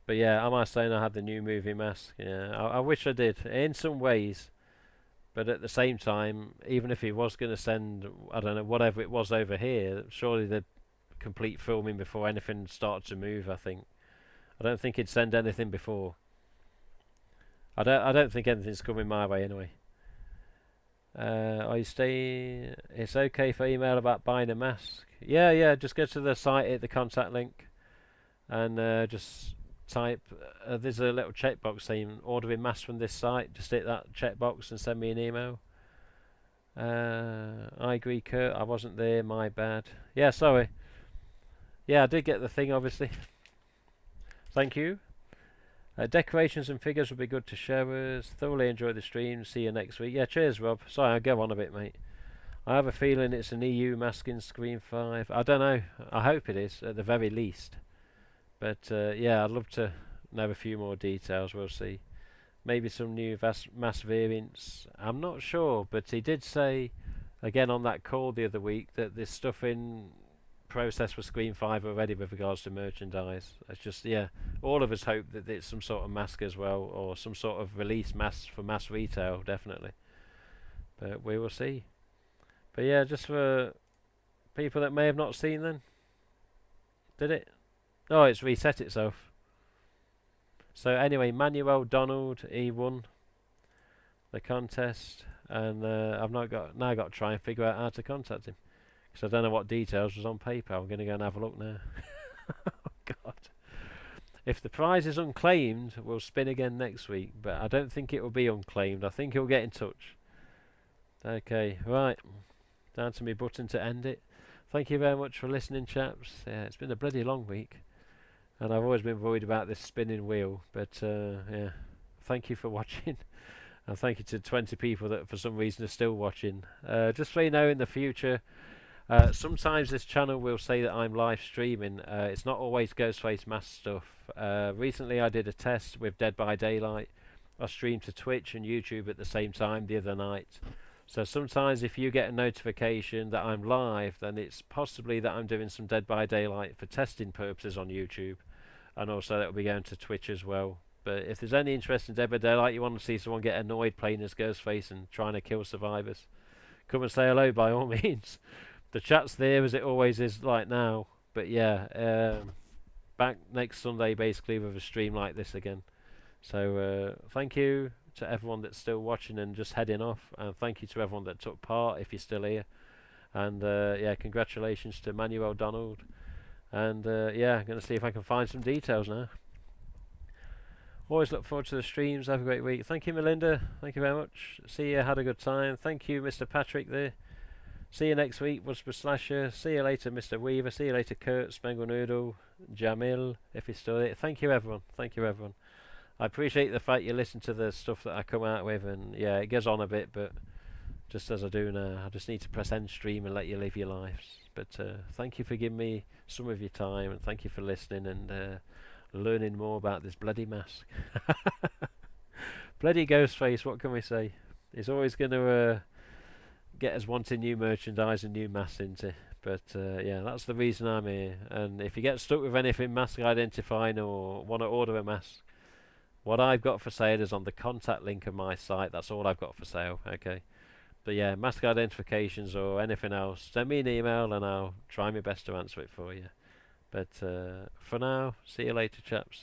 But yeah, am I saying I had the new movie mask? Yeah, I wish I did, in some ways. But at the same time, even if he was going to send, I don't know, whatever it was over here, surely they'd complete filming before anything started to move, I think. I don't think he'd send anything before. I don't think anything's coming my way anyway. Are you staying? It's okay for email about buying a mask. Yeah. Just go to the site, hit the contact link, and just type. There's a little checkbox saying ordering masks from this site. Just hit that checkbox and send me an email. I agree, Kurt. I wasn't there. My bad. Yeah, sorry. Yeah, I did get the thing, obviously. Thank you. Decorations and figures would be good to show us. Thoroughly enjoyed the stream. See you next week. Yeah, cheers, Rob. Sorry, I'll go on a bit, mate. I have a feeling it's an EU mask in Screen 5. I don't know. I hope it is, at the very least. But yeah, I'd love to know a few more details. We'll see. Maybe some new mass variants. I'm not sure, but he did say again on that call the other week that there's stuff in process for Screen 5 already with regards to merchandise. It's just, yeah, all of us hope that it's some sort of mask as well, or some sort of release mask for mass retail, definitely. But we will see. But yeah, just for people that may have not seen then, did it? Oh, it's reset itself. So anyway, Manuel Donald, he won the contest, and I've now got to try and figure out how to contact him, because I don't know what details was on PayPal. I'm going to go and have a look now. Oh God! If the prize is unclaimed, we'll spin again next week, but I don't think it will be unclaimed. I think he'll get in touch. Okay, right. Down to me button to end it. Thank you very much for listening, chaps. Yeah, it's been a bloody long week, and I've always been worried about this spinning wheel, but yeah, thank you for watching. And thank you to 20 people that for some reason are still watching. Just so you know, in the future, sometimes this channel will say that I'm live streaming. It's not always GhostFace Mask stuff. Recently I did a test with Dead by Daylight. I streamed to Twitch and YouTube at the same time the other night. So sometimes if you get a notification that I'm live, then it's possibly that I'm doing some Dead by Daylight for testing purposes on YouTube. And also that will be going to Twitch as well. But if there's any interest in Dead by Daylight, you want to see someone get annoyed playing as Ghostface and trying to kill survivors, come and say hello by all means. The chat's there as it always is like now. But yeah, back next Sunday basically with a stream like this again. So thank you to everyone that's still watching and just heading off. And thank you to everyone that took part if you're still here. And yeah, congratulations to Manuel Donald. And yeah, I'm going to see if I can find some details now. Always look forward to the streams. Have a great week. Thank you, Melinda. Thank you very much. See you. Had a good time. Thank you, Mr. Patrick there. See you next week, Whisper Slasher. See you later, Mr. Weaver. See you later, Kurt, Spangle Noodle, Jamil, if you're still there. Thank you, everyone. Thank you, everyone. I appreciate the fact you listen to the stuff that I come out with, and yeah, it goes on a bit, but just as I do now, I just need to press end stream and let you live your lives. But thank you for giving me some of your time, and thank you for listening and learning more about this bloody mask. Bloody Ghostface, what can we say? He's always going to get us wanting new merchandise and new masks into. But yeah, that's the reason I'm here. And if you get stuck with anything mask identifying or want to order a mask, what I've got for sale is on the contact link of my site. That's all I've got for sale, okay? But yeah, mask identifications or anything else, send me an email and I'll try my best to answer it for you. But for now, see you later, chaps.